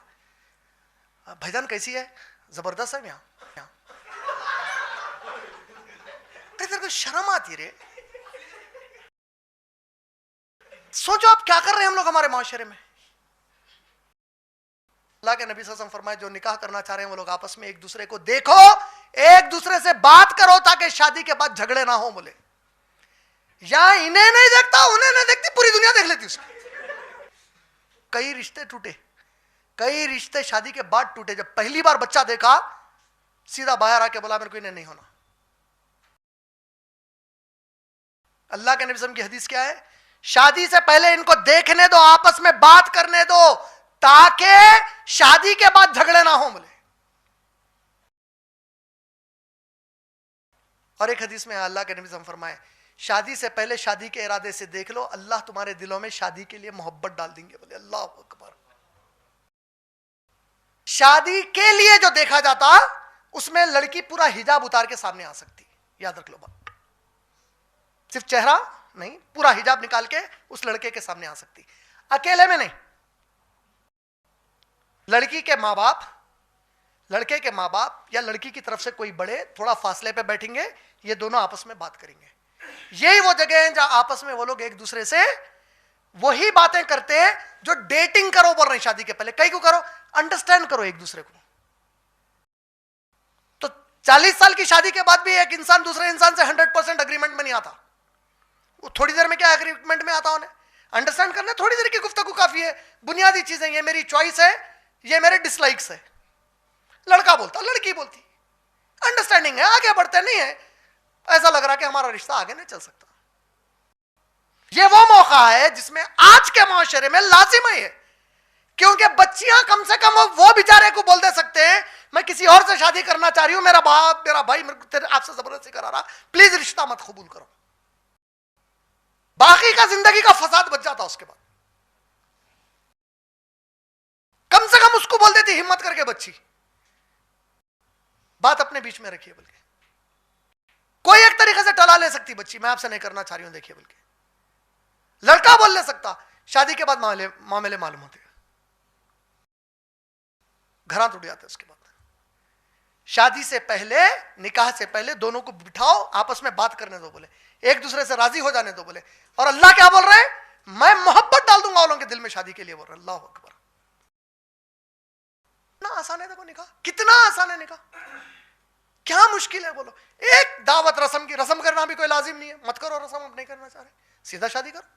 بھائی جان کیسی ہے؟ زبردست ہے. یہاں تیرے کو شرم آتی رے؟ سوچو آپ کیا کر رہے ہیں ہم لوگ ہمارے معاشرے میں. اللہ کے نبی صلی اللہ علیہ وسلم فرمائے جو نکاح کرنا چاہ رہے ہیں وہ لوگ آپس میں ایک دوسرے کو دیکھو, ایک دوسرے سے بات کرو تاکہ شادی کے بعد جھگڑے نہ ہو. بولے یا انہیں نہیں دیکھتا, انہیں نہیں دیکھتی, پوری دنیا دیکھ لیتی اس کو. کئی رشتے ٹوٹے, کئی رشتے شادی کے بعد ٹوٹے. جب پہلی بار بچہ دیکھا سیدھا باہر آ کے بولا میرے کو انہیں نہیں ہونا. اللہ کے نبی صلی اللہ علیہ وسلم کی حدیث کیا ہے؟ شادی سے پہلے ان کو دیکھنے دو, آپس میں بات کرنے دو تاکہ شادی کے بعد جھگڑے نہ ہوں. بولے. اور ایک حدیث میں اللہ کے نبی صلی اللہ علیہ وسلم فرمائے شادی سے پہلے شادی کے ارادے سے دیکھ لو, اللہ تمہارے دلوں میں شادی کے لیے محبت ڈال دیں گے. بولے اللہ اکبر. شادی کے لیے جو دیکھا جاتا اس میں لڑکی پورا حجاب اتار کے سامنے آ سکتی, یاد رکھ لو بات. صرف چہرہ نہیں, پورا حجاب نکال کے اس لڑکے کے سامنے آ سکتی, اکیلے میں نہیں. لڑکی کے ماں باپ, لڑکے کے ماں باپ یا لڑکی کی طرف سے کوئی بڑے تھوڑا فاصلے پہ بیٹھیں گے, یہ دونوں آپس میں بات کریں گے. یہی وہ جگہ ہیں جہاں آپس میں وہ لوگ ایک دوسرے سے وہی باتیں کرتے ہیں جو ڈیٹنگ کرو بول رہے ہیں شادی کے پہلے. کئی کو کرو, انڈرسٹینڈ کرو ایک دوسرے کو. تو 40 سال کی شادی کے بعد بھی ایک انسان دوسرے انسان سے 100% اگریمنٹ میں نہیں آتا. وہ تھوڑی دیر میں کیا اگریمنٹ میں آتا انہیں انڈرسٹینڈ کرنا, تھوڑی دیر کی گفتگو کافی ہے. بنیادی چیزیں, یہ میری چوائس ہے, یہ میرے ڈس لائکس ہے. لڑکا بولتا, لڑکی بولتی, انڈرسٹینڈنگ ہے, آگے بڑھتے نہیں ہے. ایسا لگ رہا کہ ہمارا رشتہ آگے نہیں چل سکتا. یہ وہ موقع ہے جس میں آج کے معاشرے میں لازم ہے, کیونکہ بچیاں کم سے کم وہ بیچارے کو بول دے سکتے ہیں میں کسی اور سے شادی کرنا چاہ رہی ہوں, میرا باپ میرا بھائی آپ سے زبردستی کرا رہا, پلیز رشتہ مت قبول کرو. باقی کا زندگی کا فساد بچ جاتا اس کے بعد. کم سے کم اس کو بول دیتی ہمت کر کے بچی بات اپنے بیچ میں رکھیے, بلکہ کوئی ایک طریقے سے ٹلا لے سکتی بچی, میں آپ سے نہیں کرنا چاہ رہی ہوں دیکھیے, بلکہ لڑکا بول لے سکتا. شادی کے بعد معاملے معلوم ہوتے, گھراں ٹوٹ جاتے. اس کے بعد شادی سے پہلے, نکاح سے پہلے دونوں کو بٹھاؤ, آپس میں بات کرنے دو. بولے ایک دوسرے سے راضی ہو جانے دو. بولے اور اللہ کیا بول رہے ہیں؟ میں محبت ڈال دوں گا ان کے دل میں شادی کے لیے. بول رہے اللہ اکبر. کتنا آسان ہے, دیکھو نکاح کتنا آسان ہے. نکاح کیا مشکل ہے بولو؟ ایک دعوت رسم کی، رسم کرنا بھی کوئی لازم نہیں ہے، مت کرو رسم، اب نہیں کرنا چاہ رہے، سیدھا شادی کرو،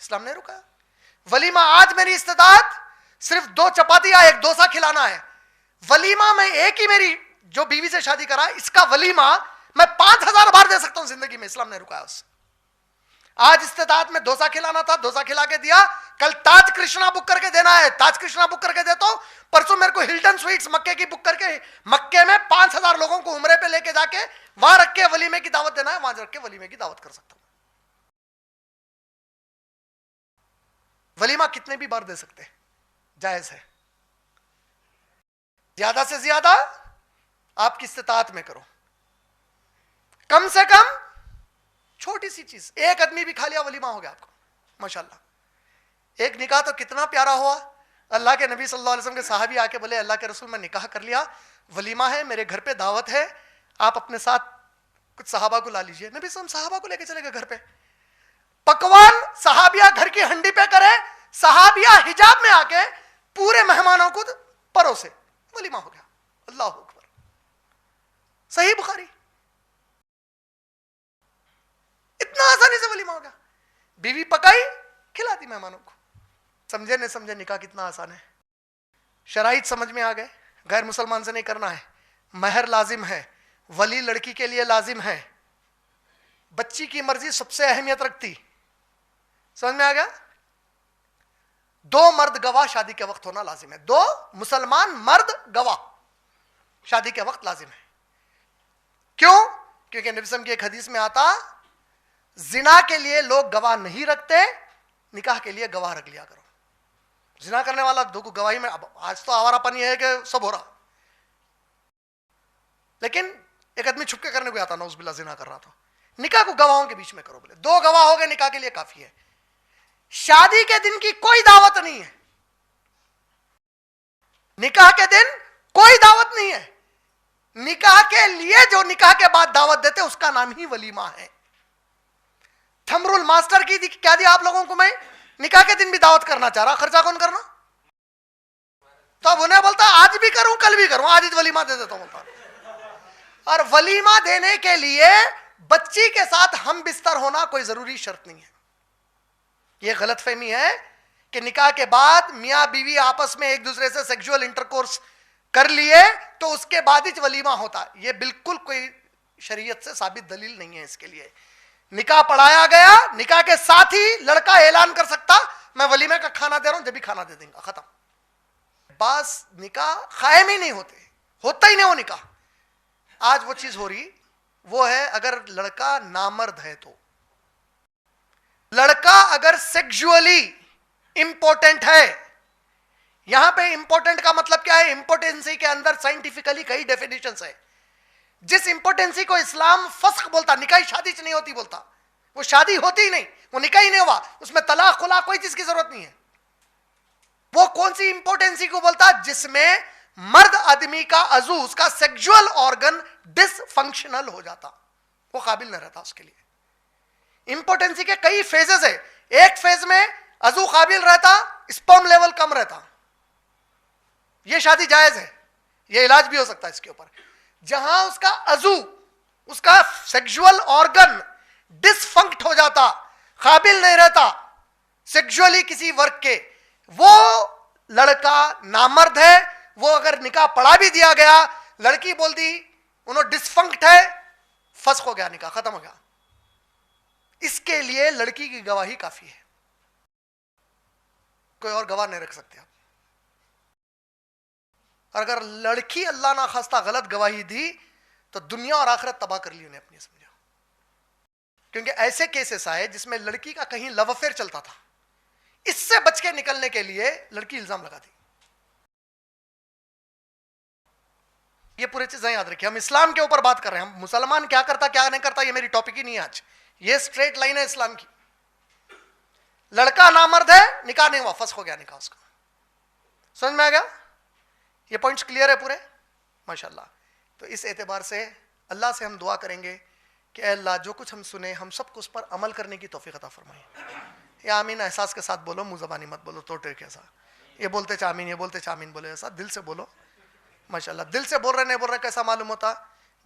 اسلام نے رکا۔ ولیمہ آج میری استطاعت صرف 2 چپاتی یا 1 ڈوسا کھلانا ہے، ولیمہ میں ایک ہی میری جو بیوی سے شادی کرا اس کا ولیمہ میں 5000 بار دے سکتا ہوں زندگی میں، اسلام نے رکا ہے اس سے۔ آج استطاعت میں ڈوسا کھلانا تھا، ڈوسا کھلا کے دیا، کل تاج کرشنا بک کر کے دینا ہے، تاج کرشنا بک کر کے دیتا ہوں، پرسوں میرے کو ہلٹن سویٹس مکے کی بک کر کے مکے میں 5000 لوگوں کو عمرے پہ لے کے جا کے وہاں رکھ کے ولیمے کی دعوت دینا ہے، وہاں رکھ کے ولیمے کی دعوت کر سکتا ہوں۔ ولیمہ کتنے بھی بار دے سکتے ہیں، جائز ہے، زیادہ سے زیادہ آپ کی استطاعت میں کرو، کم سے کم چھوٹی سی چیز، 1 آدمی بھی کھا لیا ولیمہ ہو گیا آپ کو، ماشاءاللہ۔ ایک نکاح تو کتنا پیارا ہوا، اللہ کے نبی صلی اللہ علیہ وسلم کے صحابی آ کے بولے اللہ کے رسول میں نکاح کر لیا، ولیمہ ہے، میرے گھر پہ دعوت ہے، آپ اپنے ساتھ کچھ صحابہ کو لا لیجئے۔ نبی صلی اللہ علیہ وسلم صحابہ کو لے کے چلے گئے گھر پہ، پکوان صحابیہ گھر کی ہنڈی پہ کرے، صحابیہ حجاب میں آ کے پورے مہمانوں کو پروسے، ولیمہ ہو گیا، اللہ اکبر۔ صحیح بخاری، اتنا آسانی سے ولیمہ ہو گیا، بیوی پکائی کھلاتی مہمانوں کو۔ سمجھے نہیں سمجھے نکاح کتنا آسان ہے، شرائط سمجھ میں آ گئے، غیر مسلمان سے نہیں کرنا ہے، مہر لازم ہے، ولی لڑکی کے لیے لازم ہے، بچی کی مرضی سب سے اہمیت رکھتی، سمجھ میں آ گیا؟ 2 مرد گواہ شادی کے وقت ہونا لازم ہے، 2 مسلمان مرد گواہ شادی کے وقت لازم ہے۔ کیوں؟ کیونکہ نبی صلی اللہ علیہ وسلم کی ایک حدیث میں آتا زنا کے لیے لوگ گواہ نہیں رکھتے، نکاح کے لیے گواہ رکھ لیا کرو۔ زنا کرنے والا دو گواہی میں، اب آج تو آوارہ پنی ہے کہ سب ہو رہا، لیکن ایک آدمی چھپ کے کرنے کو آتا، نعوذ باللہ زنا کر رہا تھا، نکاح کو گواہوں کے بیچ میں کرو، بولے 2 گواہ ہو گئے نکاح کے لیے کافی ہے۔ شادی کے دن کی کوئی دعوت نہیں ہے، نکاح کے دن کوئی دعوت نہیں ہے، نکاح کے لیے جو نکاح کے بعد دعوت دیتے اس کا نام ہی ولیمہ ہے۔ تھمر الماسٹر کی کیا دیا آپ لوگوں کو میں، نکاح کے دن بھی دعوت کرنا چاہ رہا، خرچہ کون کرنا؟ تو اب انہیں بولتا آج بھی کروں کل بھی کروں، آج ہی ولیمہ دے دیتا ہوں، بولتا۔ اور ولیمہ دینے کے لیے بچی کے ساتھ ہم بستر ہونا کوئی ضروری شرط نہیں ہے۔ یہ غلط فہمی ہے کہ نکاح کے بعد میاں بیوی آپس میں ایک دوسرے سے سیکشول انٹرکورس کر لیے تو اس کے بعد ہی ولیمہ ہوتا، یہ بالکل کوئی شریعت سے ثابت دلیل نہیں ہے اس کے لیے۔ نکاح پڑھایا گیا، نکاح کے ساتھ ہی لڑکا اعلان کر سکتا میں ولیمے کا کھانا دے رہا ہوں، جب بھی کھانا دے دیں گا، ختم۔ بس نکاح قائم ہی نہیں ہوتے، ہوتا ہی نہیں وہ نکاح۔ آج وہ چیز ہو رہی وہ ہے اگر لڑکا نامرد ہے تو، لڑکا اگر سیکشولی امپورٹنٹ ہے، یہاں پہ امپورٹنٹ کا مطلب کیا ہے؟ امپورٹنسی کے اندر سائنٹیفکلی کئی ڈیفینیشنز ہے۔ جس امپورٹنسی کو اسلام فسخ بولتا، نکاح شادی سے نہیں ہوتی بولتا، وہ شادی ہوتی ہی نہیں، وہ نکاح ہی نہیں ہوا، اس میں طلاق خلا کوئی چیز کی ضرورت نہیں ہے۔ وہ کون سی امپورٹنسی کو بولتا؟ جس میں مرد آدمی کا عضو، اس کا سیکشول آرگن ڈس فنکشنل ہو جاتا، وہ قابل نہ رہتا اس کے لیے۔ امپورٹنسی کے کئی فیزز ہے، ایک فیز میں عضو قابل رہتا، اسپرم لیول کم رہتا، یہ شادی جائز ہے، یہ علاج بھی ہو سکتا ہے اس کے اوپر۔ جہاں اس کا عضو، اس کا سیکشول آرگن ڈس فنکٹ ہو جاتا، قابل نہیں رہتا سیکشولی کسی ورک کے، وہ لڑکا نامرد ہے۔ وہ اگر نکاح پڑھا بھی دیا گیا، لڑکی بول دی انہوں ڈسفنکٹ ہے، فسخ ہو گیا، نکاح ختم ہو گیا۔ اس کے لیے لڑکی کی گواہی کافی ہے، کوئی اور گواہ نہیں رکھ سکتے آپ۔ اور اگر لڑکی اللہ نہ خواستہ غلط گواہی دی تو دنیا اور آخرت تباہ کر لی انہیں اپنی، سمجھا؟ کیونکہ ایسے کیسز آئے جس میں لڑکی کا کہیں لو افیئر چلتا تھا، اس سے بچ کے نکلنے کے لیے لڑکی الزام لگا دی۔ یہ پوری چیزیں یاد رکھیں، ہم اسلام کے اوپر بات کر رہے ہیں، ہم مسلمان کیا کرتا کیا نہیں کرتا یہ میری ٹاپک ہی نہیں ہے آج، یہ اسٹریٹ لائن ہے اسلام کی۔ لڑکا نامرد ہے، نکاح نہیں ہوا، فسخ ہو گیا نکاح اس کا۔ سمجھ میں آ گیا؟ یہ پوائنٹس کلیئر ہے پورے؟ ماشاءاللہ۔ تو اس اعتبار سے اللہ سے ہم دعا کریں گے کہ اے اللہ جو کچھ ہم سنیں ہم سب کو اس پر عمل کرنے کی توفیق عطا فرمائے۔ یہ آمین احساس کے ساتھ بولو، منہ زبانی مت بولو توٹے کیسا، یہ بولتے چامین، یہ بولتے چامین بولو، ایسا دل سے بولو۔ ماشاءاللہ دل سے بول رہے نہیں بول رہے کیسا معلوم ہوتا؟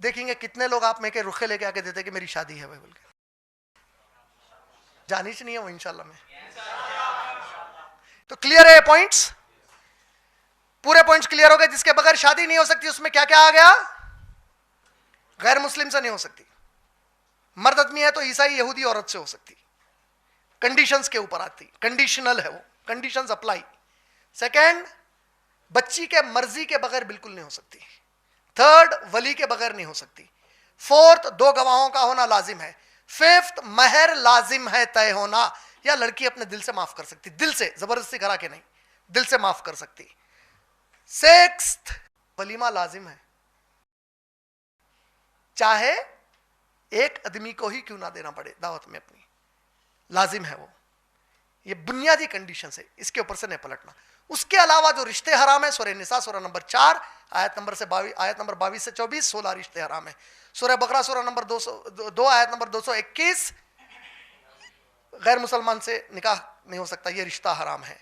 دیکھیں گے کتنے لوگ آپ میں کے رخے لے کے آ کے دیتے کہ میری شادی ہے بھائی بول کے. جانی چ نہیں ہے وہ انشاءاللہ میں. تو کلیئر ہے یہ پوائنٹس, پورے پوائنٹس کلیئر ہو گئے. جس کے بغیر شادی نہیں ہو سکتی اس میں کیا کیا آ گیا؟ غیر مسلم سے نہیں ہو سکتی. مرد آدمی ہے تو عیسائی یہودی عورت سے ہو سکتی. کنڈیشنز کے اوپر آتی, کنڈیشنل ہے وہ, کنڈیشنز اپلائی. سیکنڈ, بچی کے مرضی کے بغیر بالکل نہیں ہو سکتی. تھرڈ, ولی کے بغیر نہیں ہو سکتی. فورتھ, 2 گواہوں کا ہونا لازم ہے. ففتھ, مہر لازم ہے طے ہونا, یا لڑکی اپنے دل سے معاف کر سکتی, دل سے, زبردستی کرا کے نہیں, دل سے معاف کر سکتی. سکستھ, ولیمہ لازم ہے, چاہے ایک آدمی کو ہی کیوں نہ دینا پڑے دعوت میں اپنی, لازم ہے وہ. یہ بنیادی کنڈیشن ہے, اس کے اوپر سے نہیں پلٹنا. اس کے علاوہ جو رشتے حرام ہیں, سورہ نساء سورہ نمبر 4 آیت نمبر 22 سے 24 16 رشتے حرام ہیں. سورہ بقرہ سورہ نمبر 202 آیت نمبر 221 غیر مسلمان سے نکاح نہیں ہو سکتا, یہ رشتہ حرام ہے.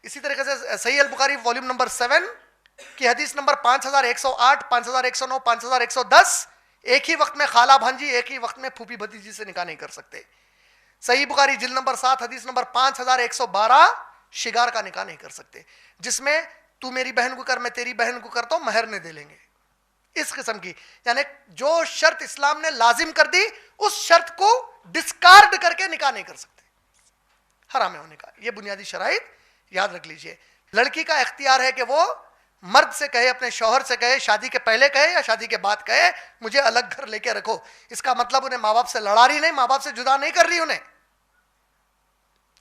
اسی طریقے سے صحیح البخاری والیوم نمبر 7 کی حدیث نمبر 5108 5109 5110, ایک ہی وقت میں خالہ بھانجی, ایک ہی وقت میں پھوپھی بھتیجی سے نکاح نہیں کر سکتے. صحیح بخاری جلد نمبر 7 حدیث نمبر 5112, شگار کا نکاح نہیں کر سکتے, جس میں تو میری بہن کو کر میں تیری بہن کو کرتا ہوں, مہر نہیں دے لیں گے, اس قسم کی. یعنی جو شرط اسلام نے لازم کر دی اس شرط کو ڈسکارڈ کر کے نکاح نہیں کر سکتے, حرام ہے ہونے کا. یہ بنیادی شرائط یاد رکھ لیجئے. لڑکی کا اختیار ہے کہ وہ مرد سے کہے, اپنے شوہر سے کہے, شادی کے پہلے کہے یا شادی کے بعد کہے مجھے الگ گھر لے کے رکھو. اس کا مطلب انہیں ماں باپ سے لڑا رہی نہیں, ماں باپ سے جدا نہیں کر رہی انہیں.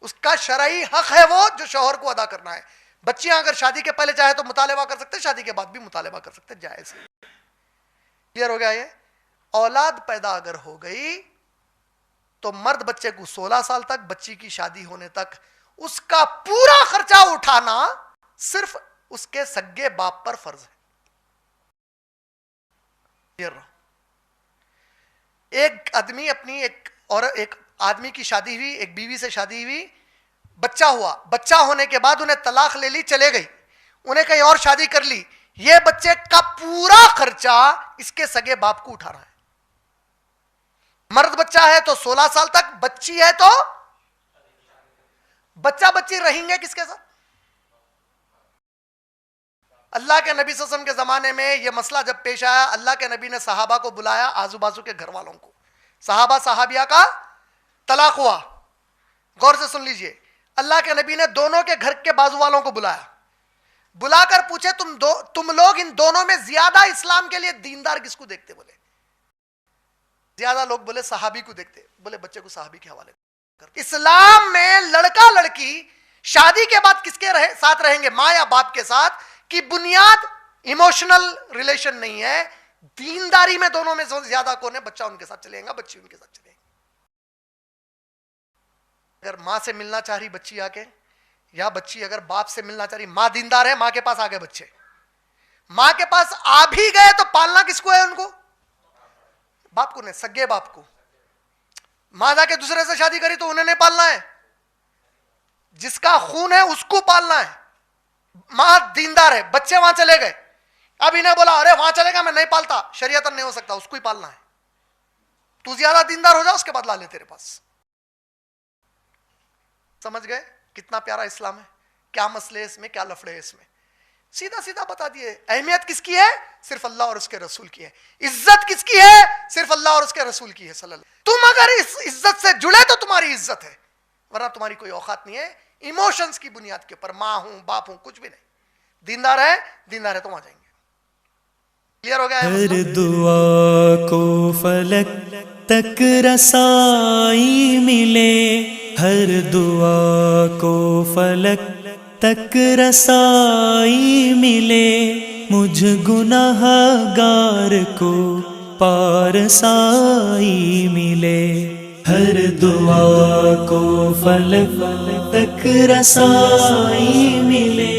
اس کا شرعی حق ہے وہ جو شوہر کو ادا کرنا ہے. بچیاں اگر شادی کے پہلے چاہے تو مطالبہ کر سکتے, شادی کے بعد بھی مطالبہ کر سکتے, جائز ہے. کلیئر ہو گیا یہ. اولاد پیدا اگر ہو گئی تو مرد بچے کو 16 سال تک, بچی کی شادی ہونے تک اس کا پورا خرچہ اٹھانا صرف اس کے سگے باپ پر فرض ہے. ایک آدمی اپنی ایک آدمی کی شادی ہوئی, ایک بیوی سے شادی ہوئی, بچہ ہوا, بچہ ہونے کے بعد انہیں طلاق لے لی, چلے گئی, انہیں کہیں اور شادی کر لی. یہ بچے کا پورا خرچہ اس کے سگے باپ کو اٹھا رہا ہے. مرد بچہ ہے تو 16 سال تک, بچی ہے تو بچہ بچی رہیں گے کس کے ساتھ؟ اللہ کے نبی صلی اللہ علیہ وسلم کے زمانے میں یہ مسئلہ جب پیش آیا, اللہ کے نبی نے صحابہ کو بلایا, آزو بازو کے گھر والوں کو, صحابہ صحابیہ کا طلاق ہوا. غور سے سن لیجئے, اللہ کے نبی نے دونوں کے گھر کے بازو والوں کو بلایا, بلا کر پوچھے تم لوگ ان دونوں میں زیادہ اسلام کے لیے دیندار کس کو دیکھتے؟ بولے زیادہ لوگ بولے صحابی کو دیکھتے. بولے بچے کو صحابی کے حوالے کر. اسلام میں لڑکا لڑکی شادی کے بعد کس کے ساتھ رہیں گے؟ ماں یا باپ کے ساتھ, کی بنیاد ایموشنل ریلیشن نہیں ہے, دینداری میں دونوں میں زیادہ کون ہے؟ بچہ ان کے ساتھ چلے گا, بچی ان کے ساتھ چلے گی. اگر ماں سے ملنا چاہ رہی بچی آ کے, یا بچی اگر باپ سے ملنا چاہ رہی, ماں دیندار ہے, ماں کے پاس آ گئے بچے, ماں کے پاس آ بھی گئے تو پالنا کس کو ہے ان کو؟ باپ کو نہیں, سگے باپ کو. ماں جا کے دوسرے سے شادی کری تو انہیں نہیں پالنا ہے, جس کا خون ہے اس کو پالنا ہے. ماں دیندار ہے, بچے وہاں چلے گئے, اب انہیں بولا ارے وہاں چلے گا میں نہیں پالتا, شریعتاً نہیں ہو سکتا, اس کو ہی پالنا ہے. تو زیادہ دیندار ہو جا, اس کے بعد لا لے تیرے پاس. سمجھ گئے کتنا پیارا اسلام ہے؟ کیا مسئلے اس میں, کیا لفڑے اس میں, سیدھا سیدھا بتا دیے. اہمیت کس کی ہے؟ صرف اللہ اور اس کے رسول کی ہے. عزت کس کی ہے؟ صرف اللہ اور اس کے رسول کی ہے صلی اللہ. تم اگر اس عزت سے جڑے تو تمہاری عزت ہے, ورنہ تمہاری کوئی اوقات نہیں ہے. ایموشنز کی بنیاد کے اوپر, ماں ہوں باپ ہوں کچھ بھی نہیں. دیندار ہے تو وہاں جائیں گے. کلیئر ہو گیا ہے؟ ہر دعا کو فلک تک رسائی ملے, ہر دعا کو فلک تک رسائی ملے, مجھ گناہ گار کو پارسائی ملے. ہر دعا کو فلک تک رسائی ملے.